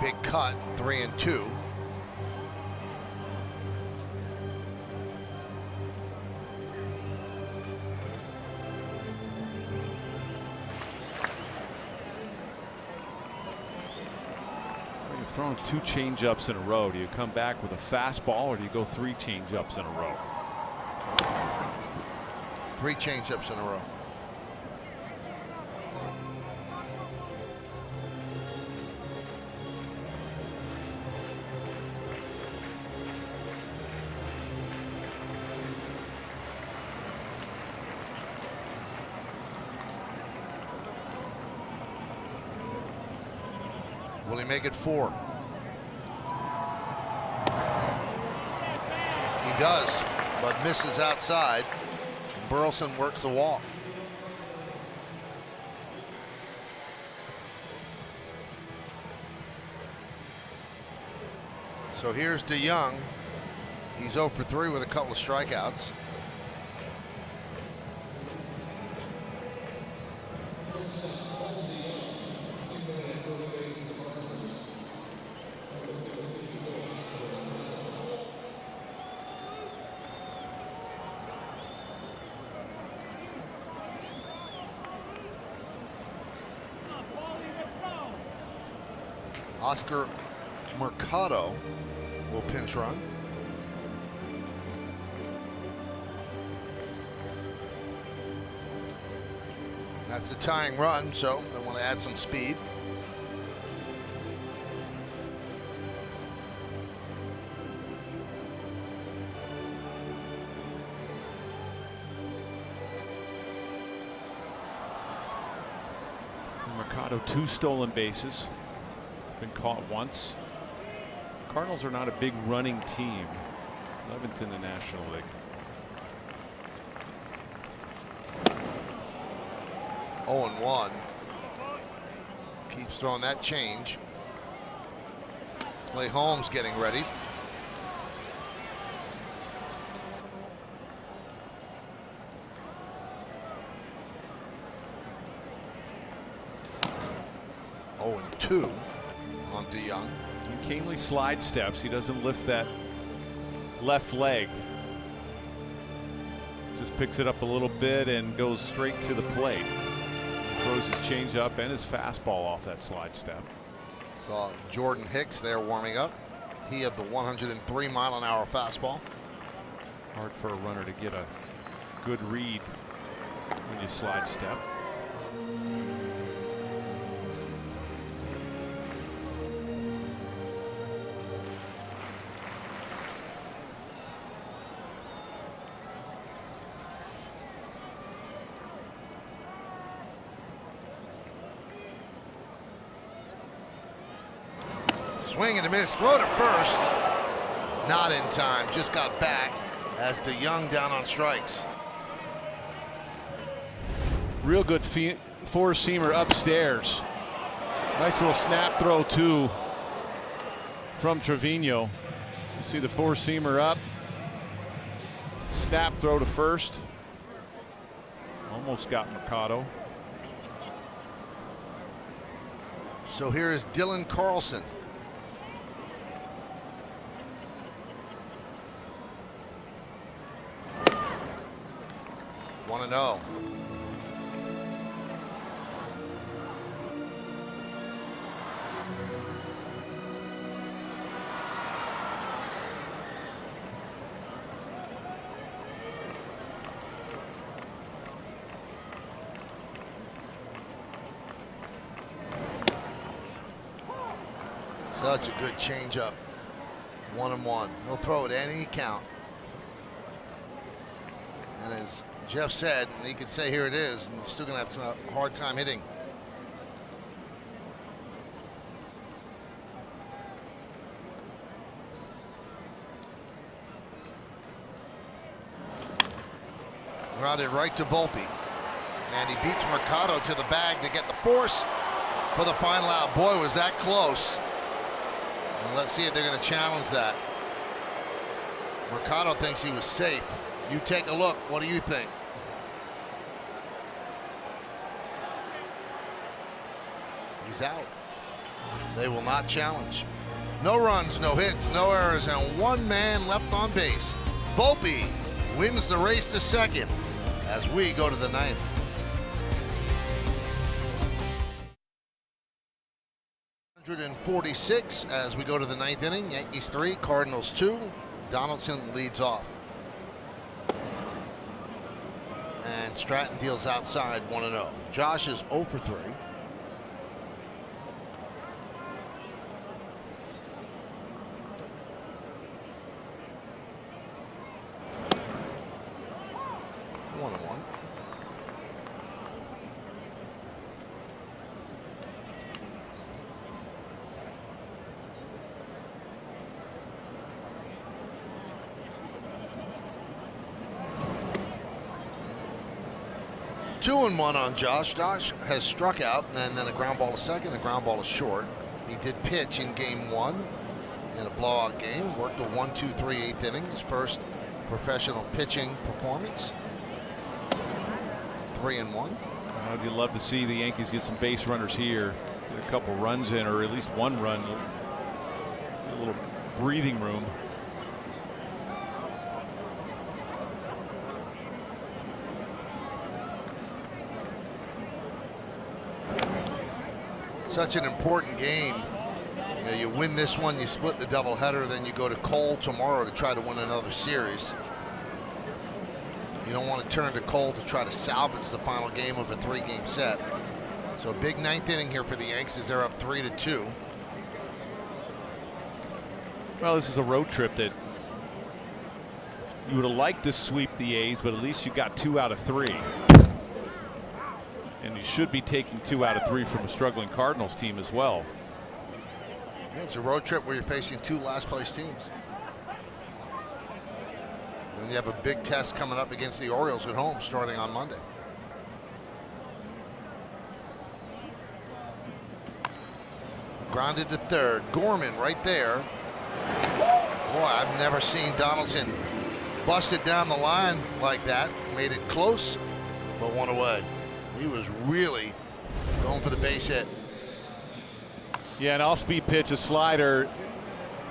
Big cut, 3 and 2. You've thrown 2 changeups in a row. Do you come back with a fastball, or do you go 3 changeups in a row? 3 changeups in a row. Will he make it 4? He does, but misses outside. Burleson works the walk. So here's DeYoung. He's 0 for 3 with a couple of strikeouts. Oscar Mercado will pinch run. That's the tying run, so they want to add some speed. Mercado 2 stolen bases. Been caught once. Cardinals are not a big running team. 11th in the National League. 0-1. Keeps throwing that change. Clay Holmes getting ready. Oh, and 2 on DeYoung. Canely slide steps. He doesn't lift that left leg. Just picks it up a little bit and goes straight to the plate. Throws his changeup and his fastball off that slide step. Saw Jordan Hicks there warming up. He had the 103-mile-an-hour fastball. Hard for a runner to get a good read when you slide step. Swing and a miss. Throw to first. Not in time. Just got back as DeYoung down on strikes. Real good four-seamer upstairs. Nice little snap throw too from Trevino. You see the four-seamer up. Snap throw to first. Almost got Mercado. So here is Dylan Carlson. 1-0. Such a good changeup. 1-1. He'll throw it any count. And as Jeff said, and he could say here it is, and he's still going to have a hard time hitting. Grounded right to Volpe. And he beats Mercado to the bag to get the force for the final out. Boy, was that close. And let's see if they're going to challenge that. Mercado thinks he was safe. You take a look. What do you think? He's out. They will not challenge. No runs, no hits, no errors, and one man left on base. Volpe wins the race to second as we go to the ninth. .146 as we go to the ninth inning. Yankees 3, Cardinals 2. Donaldson leads off. And Stratton deals outside 1-0. Josh is 0 for 3. Two and one on Josh. Josh has struck out, and then a ground ball to second, a ground ball to short. He did pitch in game 1. in a blowout game. Worked a 1-2-3 eighth inning, his first professional pitching performance. 3-1. You'd love to see the Yankees get some base runners here, get a couple runs in, or at least one run, a little breathing room. Such an important game. You know, you win this one, you split the doubleheader, then you go to Cole tomorrow to try to win another series. You don't want to turn to Cole to try to salvage the final game of a 3-game set. So a big 9th inning here for the Yankees. They're up 3-2. Well, this is a road trip that you would have liked to sweep the A's, but at least you got 2 out of 3. And you should be taking 2 out of 3 from a struggling Cardinals team as well. Yeah, it's a road trip where you're facing 2 last-place teams. Then you have a big test coming up against the Orioles at home starting on Monday. Grounded to third. Gorman right there. Boy, I've never seen Donaldson busted down the line like that. Made it close, but one away. He was really going for the base hit. Yeah, an off-speed pitch, a slider.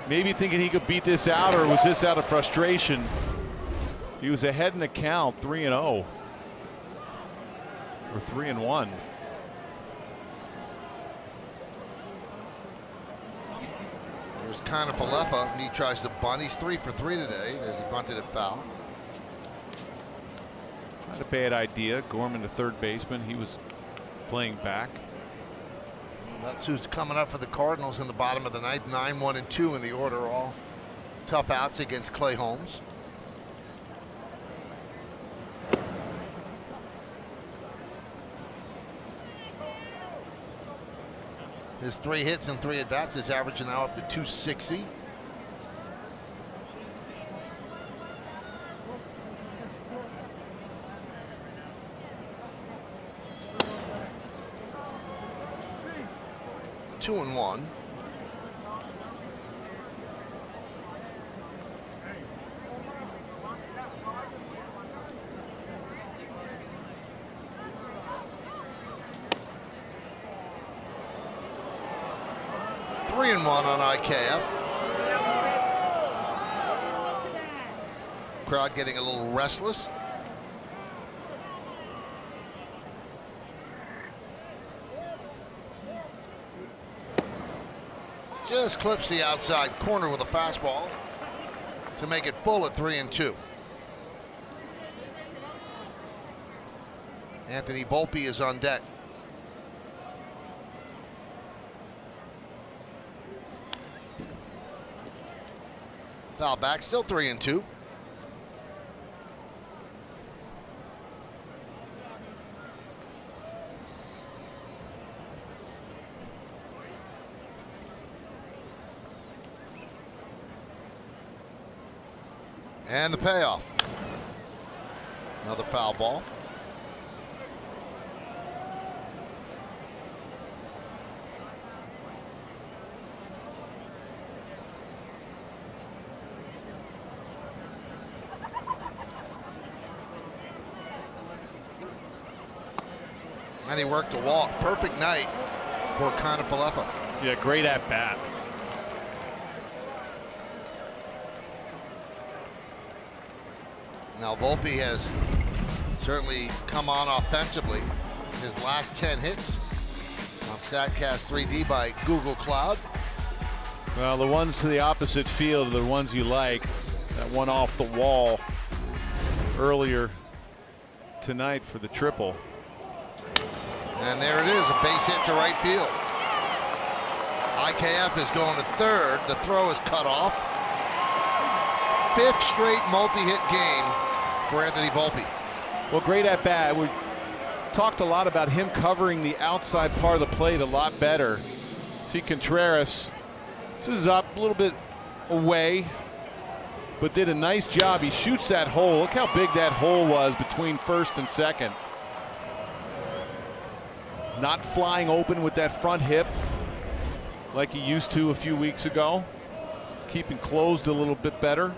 Maybe thinking he could beat this out, or was this out of frustration? He was ahead in the count, 3-0. Or 3-1. There's kind of Falefa, and he tries to bunt. He's 3 for 3 today as he bunted it foul. Not a bad idea. Gorman, the third baseman, he was playing back. That's who's coming up for the Cardinals in the bottom of the 9th. 9, 1, and 2 in the order. All tough outs against Clay Holmes. His 3 hits and 3 at-bats is averaging now up to 260. Two and 1. Three and 1 on IKF. Crowd getting a little restless. Just clips the outside corner with a fastball to make it full at 3-2. Anthony Volpe is on deck. Foul back, still 3-2. And the payoff. Another foul ball. And he worked a walk. Perfect night for Kind of Falefa. Yeah, great at bat. Now Volpe has certainly come on offensively. His last 10 hits on StatCast 3D by Google Cloud. Well, the ones to the opposite field are the ones you like. That one off the wall earlier tonight for the triple. And there it is, a base hit to right field. IKF is going to third. The throw is cut off. 5th straight multi-hit game for Anthony Volpe. Well, great at bat. We talked a lot about him covering the outside part of the plate a lot better. See Contreras, this is up a little bit away, but did a nice job. He shoots that hole. Look how big that hole was between first and second. Not flying open with that front hip like he used to a few weeks ago. keeping closed a little bit better.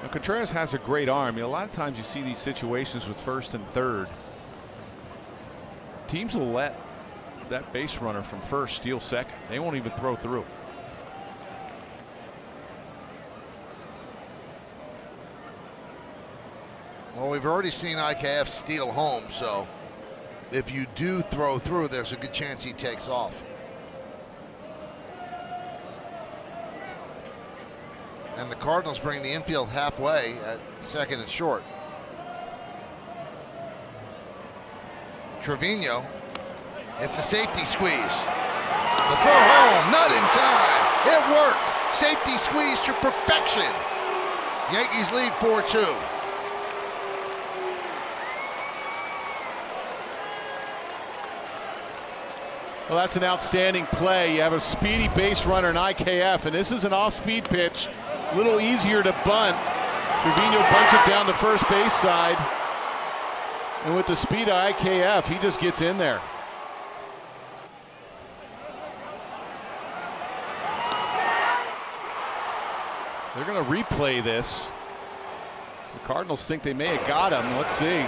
Now, Contreras has a great arm. A lot of times you see these situations with first and third. Teams will let that base runner from first steal second. They won't even throw through. Well, we've already seen IKF steal home, so if you do throw through, there's a good chance he takes off. And the Cardinals bring the infield halfway at second and short. Trevino, it's a safety squeeze. The throw home, not in time. It worked. Safety squeeze to perfection. Yankees lead 4-2. Well, that's an outstanding play. You have a speedy base runner in IKF, and this is an off-speed pitch. A little easier to bunt. Trevino bunts it down the first base side. And with the speed of IKF, he just gets in there. They're going to replay this. The Cardinals think they may have got him. Let's see.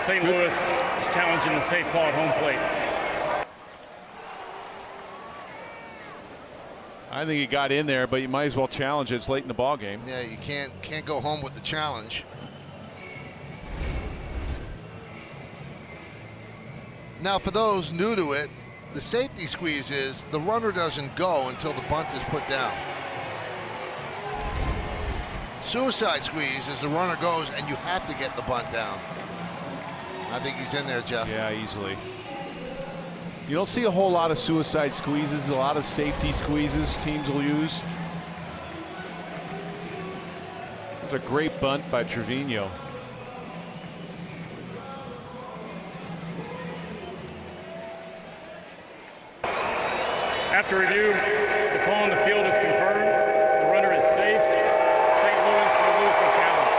St. Louis is challenging the safe call at home plate. I think he got in there, but you might as well challenge it. It's late in the ball game. Yeah, you can't go home with the challenge. Now, for those new to it, the safety squeeze is the runner doesn't go until the bunt is put down. Suicide squeeze is the runner goes and you have to get the bunt down. I think he's in there, Jeff. Yeah, easily. You don't see a whole lot of suicide squeezes, a lot of safety squeezes teams will use. It's a great bunt by Trevino. After review, the call on the field is confirmed. The runner is safe. St. Louis will lose the challenge.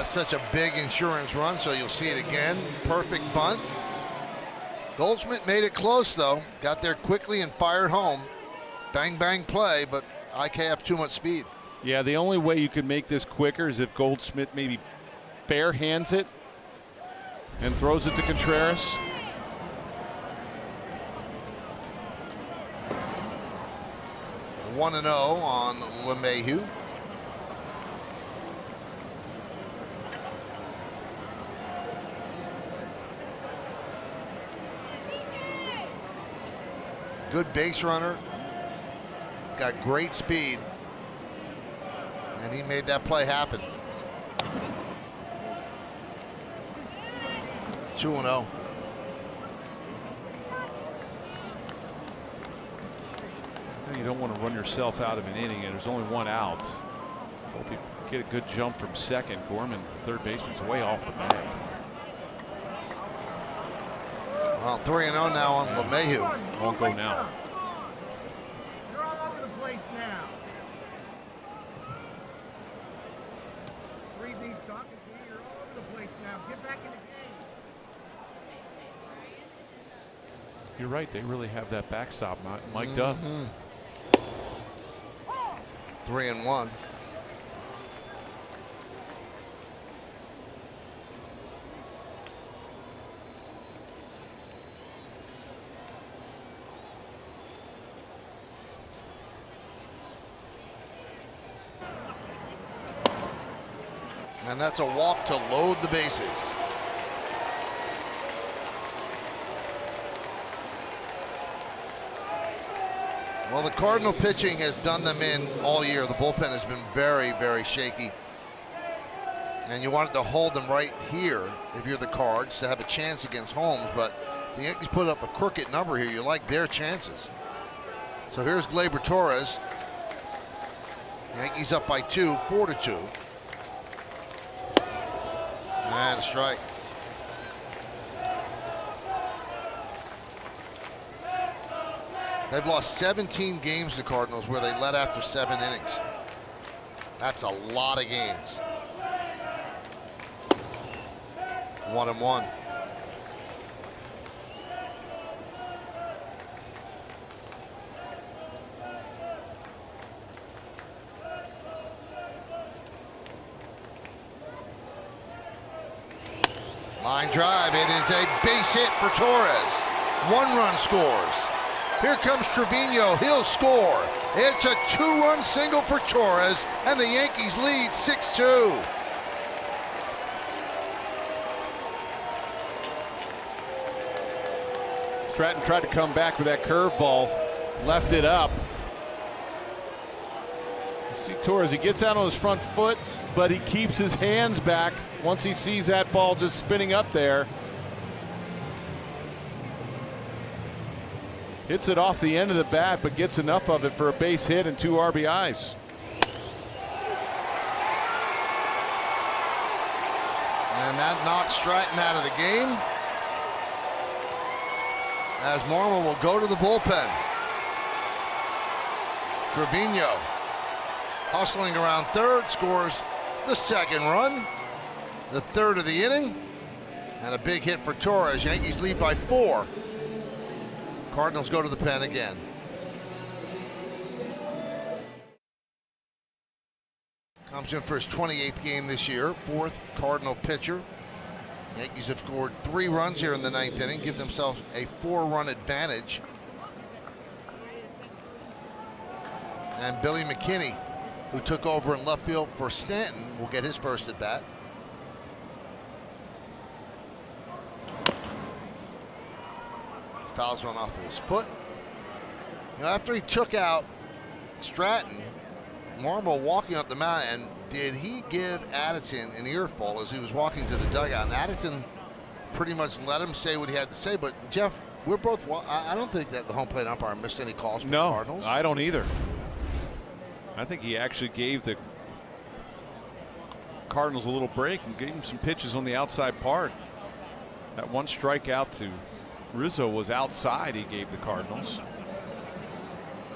Such a big insurance run, so you'll see it again. Perfect bunt. Goldschmidt made it close, though. Got there quickly and fired home. Bang, bang play, but IKF too much speed. Yeah, the only way you could make this quicker is if Goldschmidt maybe bare hands it and throws it to Contreras. One 1-0 on LeMahieu. Good base runner, got great speed, and he made that play happen. 2-0. You don't want to run yourself out of an inning, and there's only one out. Hope you get a good jump from second. Gorman, third baseman's way off the bag. Well, 3-0 now on LeMahieu. Won't go now. You're all over the place now. Freezy's talking to you. You're all over the place now. Get back in the game. You're right. They really have that backstop mic'd up. 3-1. And that's a walk to load the bases. Well, the Cardinal pitching has done them in all year. The bullpen has been very, very shaky. And you wanted to hold them right here if you're the Cards to have a chance against Holmes, but the Yankees put up a crooked number here. You like their chances. So here's Gleyber Torres. Yankees up by 2, 4-2. And a strike. They've lost 17 games, the Cardinals, where they led after 7 innings. That's a lot of games. 1-1. Line drive. It is a base hit for Torres. 1 run scores. Here comes Trevino. He'll score. It's a 2-run single for Torres, and the Yankees lead 6-2. Stratton tried to come back with that curveball, left it up. You see Torres, he gets out on his front foot, but he keeps his hands back once he sees that ball just spinning up there. Hits it off the end of the bat, but gets enough of it for a base hit and 2 RBIs. And that knocks Stratton out of the game, as Marmol will go to the bullpen. Trevino hustling around third, scores the 2nd run, the 3rd of the inning, and a big hit for Torres. Yankees lead by 4. Cardinals go to the pen again. Comes in for his 28th game this year, 4th Cardinal pitcher. Yankees have scored 3 runs here in the 9th inning, give themselves a 4-run advantage. And Billy McKinney, who took over in left field for Stanton, will get his first at bat. Fouls one off of his foot. You know, after he took out Stratton, Marmol walking up the mound, and did he give Addison an earful as he was walking to the dugout? And Addison pretty much let him say what he had to say. But Jeff, we're both. I don't think that the home plate umpire missed any calls for the Cardinals. No, I don't either. I think he actually gave the Cardinals a little break and gave him some pitches on the outside part. That one strikeout to Rizzo was outside. He gave the Cardinals.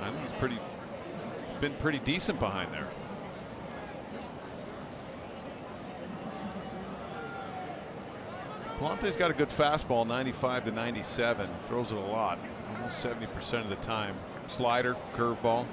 I think he's been pretty decent behind there. Palante's got a good fastball, 95 to 97. Throws it a lot, almost 70% of the time. Slider, curveball.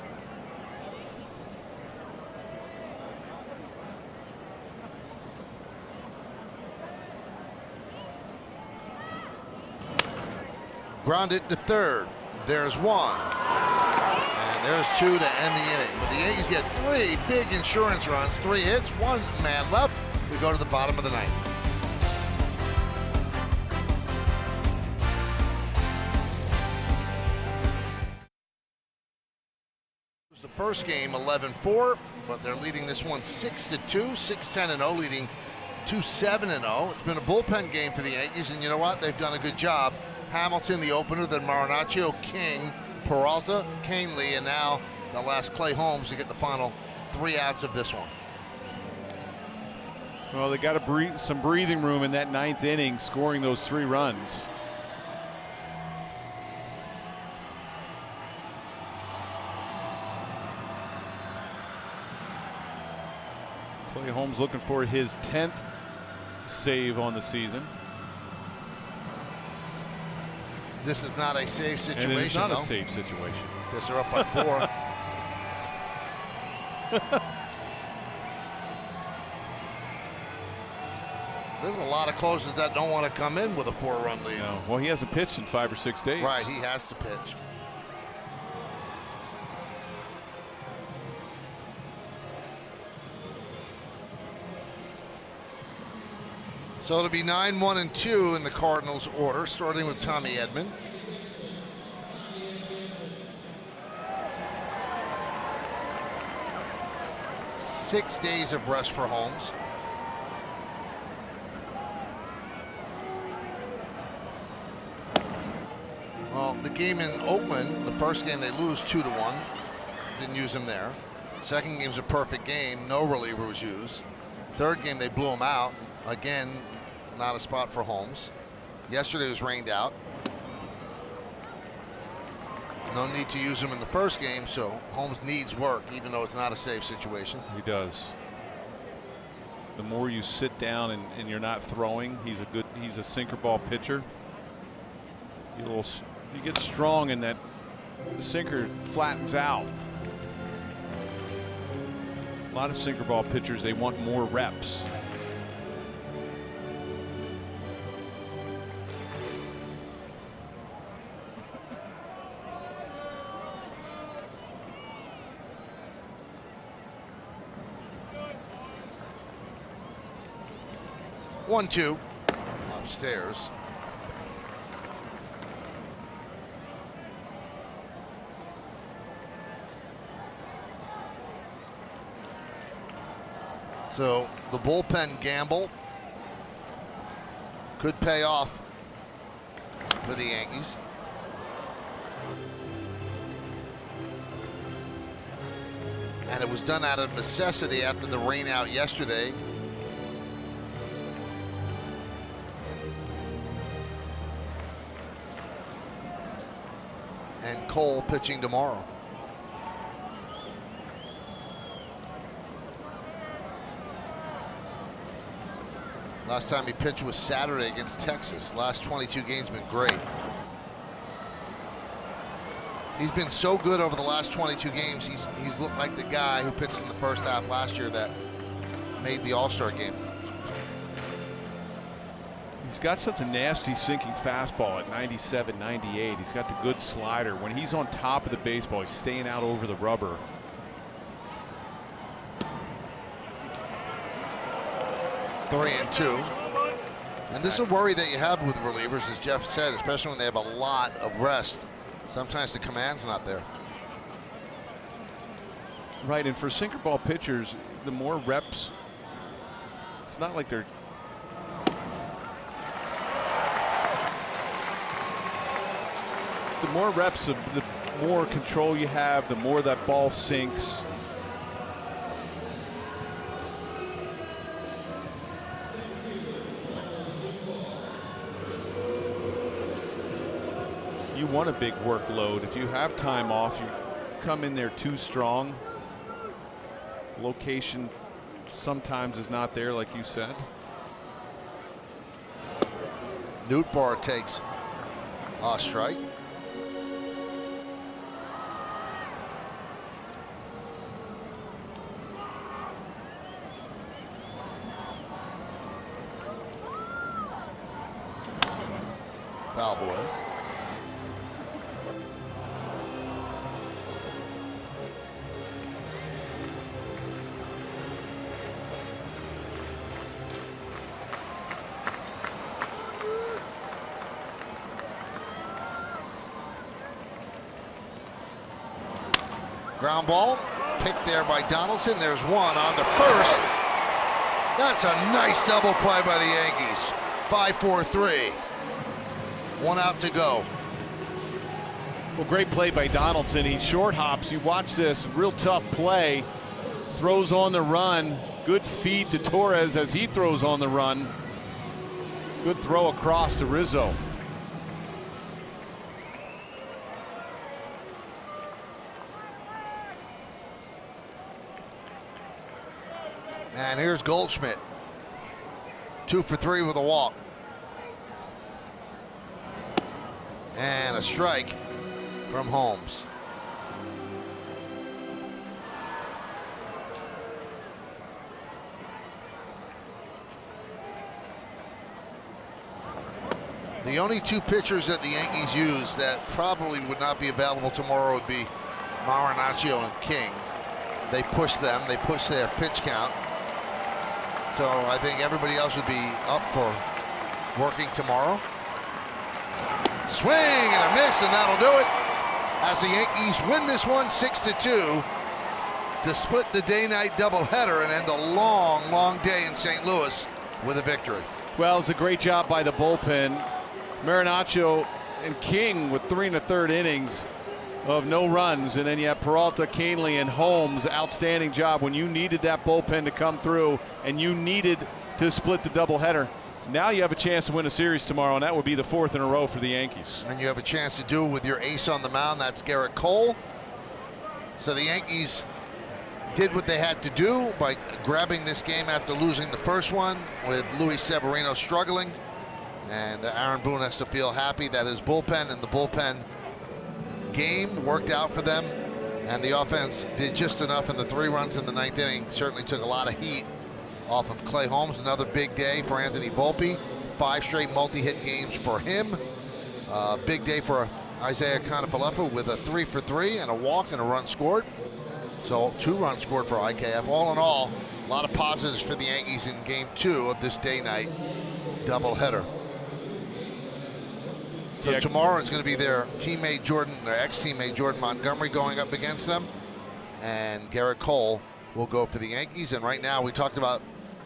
Grounded to third. There's 1. And there's 2 to end the inning. But the Yankees get 3 big insurance runs, 3 hits, 1 man left. We go to the bottom of the 9th. The first game 11-4, but they're leading this one 6-2, 6-10-0, leading 2-7-0. It's been a bullpen game for the Yankees, and you know what? They've done a good job. Hamilton, the opener, then Marinaccio, King, Peralta, Canely, and now the last Clay Holmes to get the final 3 outs of this one. Well, they got to some breathing room in that 9th inning, scoring those 3 runs. Clay Holmes looking for his 10th save on the season. This is not a safe situation. And it's not though. a safe situation. Guess they're up by 4. There's a lot of closers that don't want to come in with a 4-run lead. No. Well, he hasn't pitched in 5 or 6 days. Right, he has to pitch. So it'll be 9-1-2 in the Cardinals order, starting with Tommy Edman. Six days of rest for Holmes. Well, the game in Oakland, the first game they lose 2-1. Didn't use him there. Second game's a perfect game. No reliever was used. Third game they blew him out. Again, not a spot for Holmes. Yesterday was rained out. No need to use him in the first game, so Holmes needs work, even though it's not a safe situation. He does. The more you sit down and you're not throwing, he's a sinker ball pitcher. You get strong and that sinker flattens out. A lot of sinker ball pitchers, they want more reps. One, two, upstairs. So the bullpen gamble could pay off for the Yankees. And it was done out of necessity after the rain out yesterday. And Cole pitching tomorrow. Last time he pitched was Saturday against Texas. Last 22 games been great. He's been so good over the last 22 games. He's looked like the guy who pitched in the first half last year that made the All-Star game. He's got such a nasty sinking fastball at 97, 98. He's got the good slider. When he's on top of the baseball, he's staying out over the rubber. Three and two. And this is a worry that you have with relievers, as Jeff said, especially when they have a lot of rest. Sometimes the command's not there. Right, and for sinker ball pitchers, the more reps, it's not like they're the more reps, the more control you have, the more that ball sinks. You want a big workload. If you have time off, you come in there too strong. Location sometimes is not there, like you said. Nootbaar takes a strike. Foul boy. Ground ball picked there by Donaldson. There's one on to first. That's a nice double play by the Yankees. 5-4-3. One out to go. Well, great play by Donaldson. He short hops. You watch this, real tough play. Throws on the run. Good feed to Torres as he throws on the run. Good throw across to Rizzo. And here's Goldschmidt. 2 for 3 with a walk. And a strike from Holmes. The only two pitchers that the Yankees use that probably would not be available tomorrow would be Marinaccio and King. They push them, they push their pitch count. So I think everybody else would be up for working tomorrow. Swing and a miss, and that'll do it. As the Yankees win this one 6-2 to split the day-night doubleheader and end a long, long day in St. Louis with a victory. Well, it's a great job by the bullpen. Marinaccio and King with 3 1/3 innings of no runs, and then you have Peralta, Canely, and Holmes. Outstanding job when you needed that bullpen to come through and you needed to split the doubleheader. Now you have a chance to win a series tomorrow, and that would be the 4th in a row for the Yankees. And you have a chance to do it with your ace on the mound. That's Garrett Cole. So the Yankees did what they had to do by grabbing this game after losing the first one with Luis Severino struggling. And Aaron Boone has to feel happy that his bullpen and the bullpen game worked out for them. And the offense did just enough in the 3 runs in the 9th inning. Certainly took a lot of heat off of Clay Holmes. Another big day for Anthony Volpe. 5 straight multi-hit games for him. Big day for Isaiah Kanafalefa with a 3 for 3 and a walk and a run scored. So 2 runs scored for IKF. All in all, a lot of positives for the Yankees in game 2 of this day-night doubleheader. So tomorrow it's going to be their teammate Jordan, their ex-teammate Jordan Montgomery going up against them, and Garrett Cole will go for the Yankees. And right now we talked about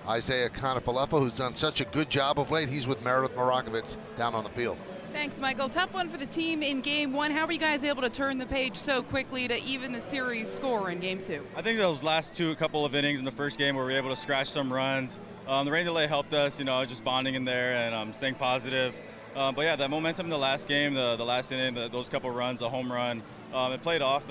Isaiah Kanafalefa, who's done such a good job of late. He's with Meredith Marakovitz down on the field. Thanks, Michael. Tough one for the team in game 1. How were you guys able to turn the page so quickly to even the series score in game 2? I think those last couple of innings in the first game where we were able to scratch some runs. The rain delay helped us, just bonding in there and staying positive. But yeah, that momentum in the last game, the last inning, those couple runs, a home run, it played off.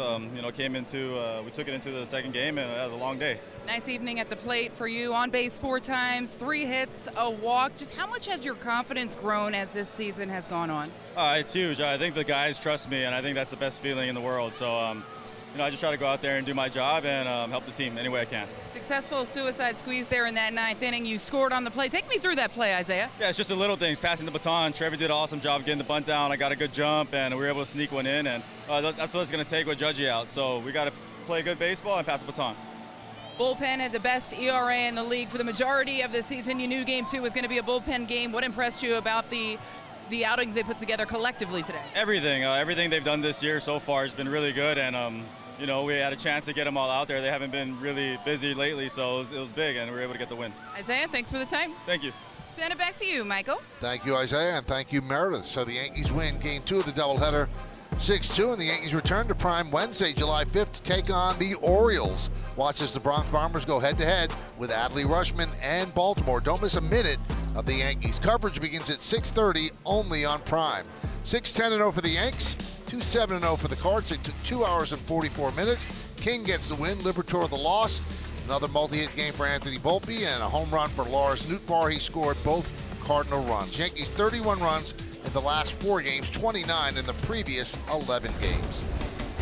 Came into, we took it into the second game, and it was a long day. Nice evening at the plate for you. On base 4 times, 3 hits, a walk. Just how much has your confidence grown as this season has gone on? It's huge. I think the guys trust me, and I think that's the best feeling in the world. So, I just try to go out there and do my job and help the team any way I can. Successful suicide squeeze there in that 9th inning. You scored on the play. Take me through that play, Isaiah. Yeah, it's just the little things. Passing the baton. Trevor did an awesome job getting the bunt down. I got a good jump, and we were able to sneak one in, and that's what it's going to take with Judgy out. So we got to play good baseball and pass the baton. Bullpen had the best ERA in the league for the majority of the season. You knew game 2 was going to be a bullpen game. What impressed you about the outings they put together collectively today? Everything. Everything they've done this year so far has been really good, and we had a chance to get them all out there. They haven't been really busy lately, so it was big, and we were able to get the win. Isaiah, thanks for the time. Thank you. Send it back to you, Michael. Thank you, Isaiah, and thank you, Meredith. So the Yankees win game 2 of the doubleheader 6-2, and the Yankees return to Prime Wednesday, July 5th to take on the Orioles. Watch as the Bronx Bombers go head-to-head with Adley Rutschman and Baltimore. Don't miss a minute of the Yankees. Coverage begins at 6:30 only on Prime. 6-10-0 for the Yanks, 2-7-0 for the Cards. They took 2 hours and 44 minutes. King gets the win, Liberatore the loss. Another multi-hit game for Anthony Volpe and a home run for Lars Nootbaar. He scored both Cardinal runs. Yankees 31 runs in the last 4 games, 29 in the previous 11 games.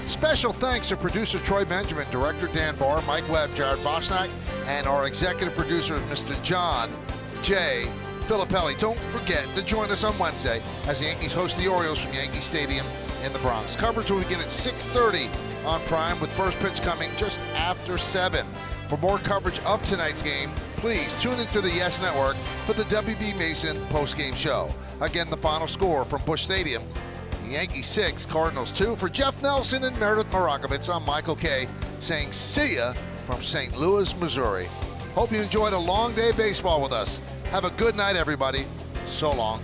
Special thanks to producer Troy Benjamin, director Dan Barr, Mike Webb, Jared Bosnack, and our executive producer, Mr. John J. Filippelli. Don't forget to join us on Wednesday as the Yankees host the Orioles from Yankee Stadium in the Bronx. Coverage will begin at 6:30 on Prime, with first pitch coming just after 7. For more coverage of tonight's game, please tune into the Yes Network for the WB Mason postgame show. Again, the final score from Busch Stadium: Yankees 6, Cardinals 2. For Jeff Nelson and Meredith Marakovitz, I'm Michael Kay saying see ya from St. Louis, Missouri. Hope you enjoyed a long day of baseball with us. Have a good night, everybody. So long.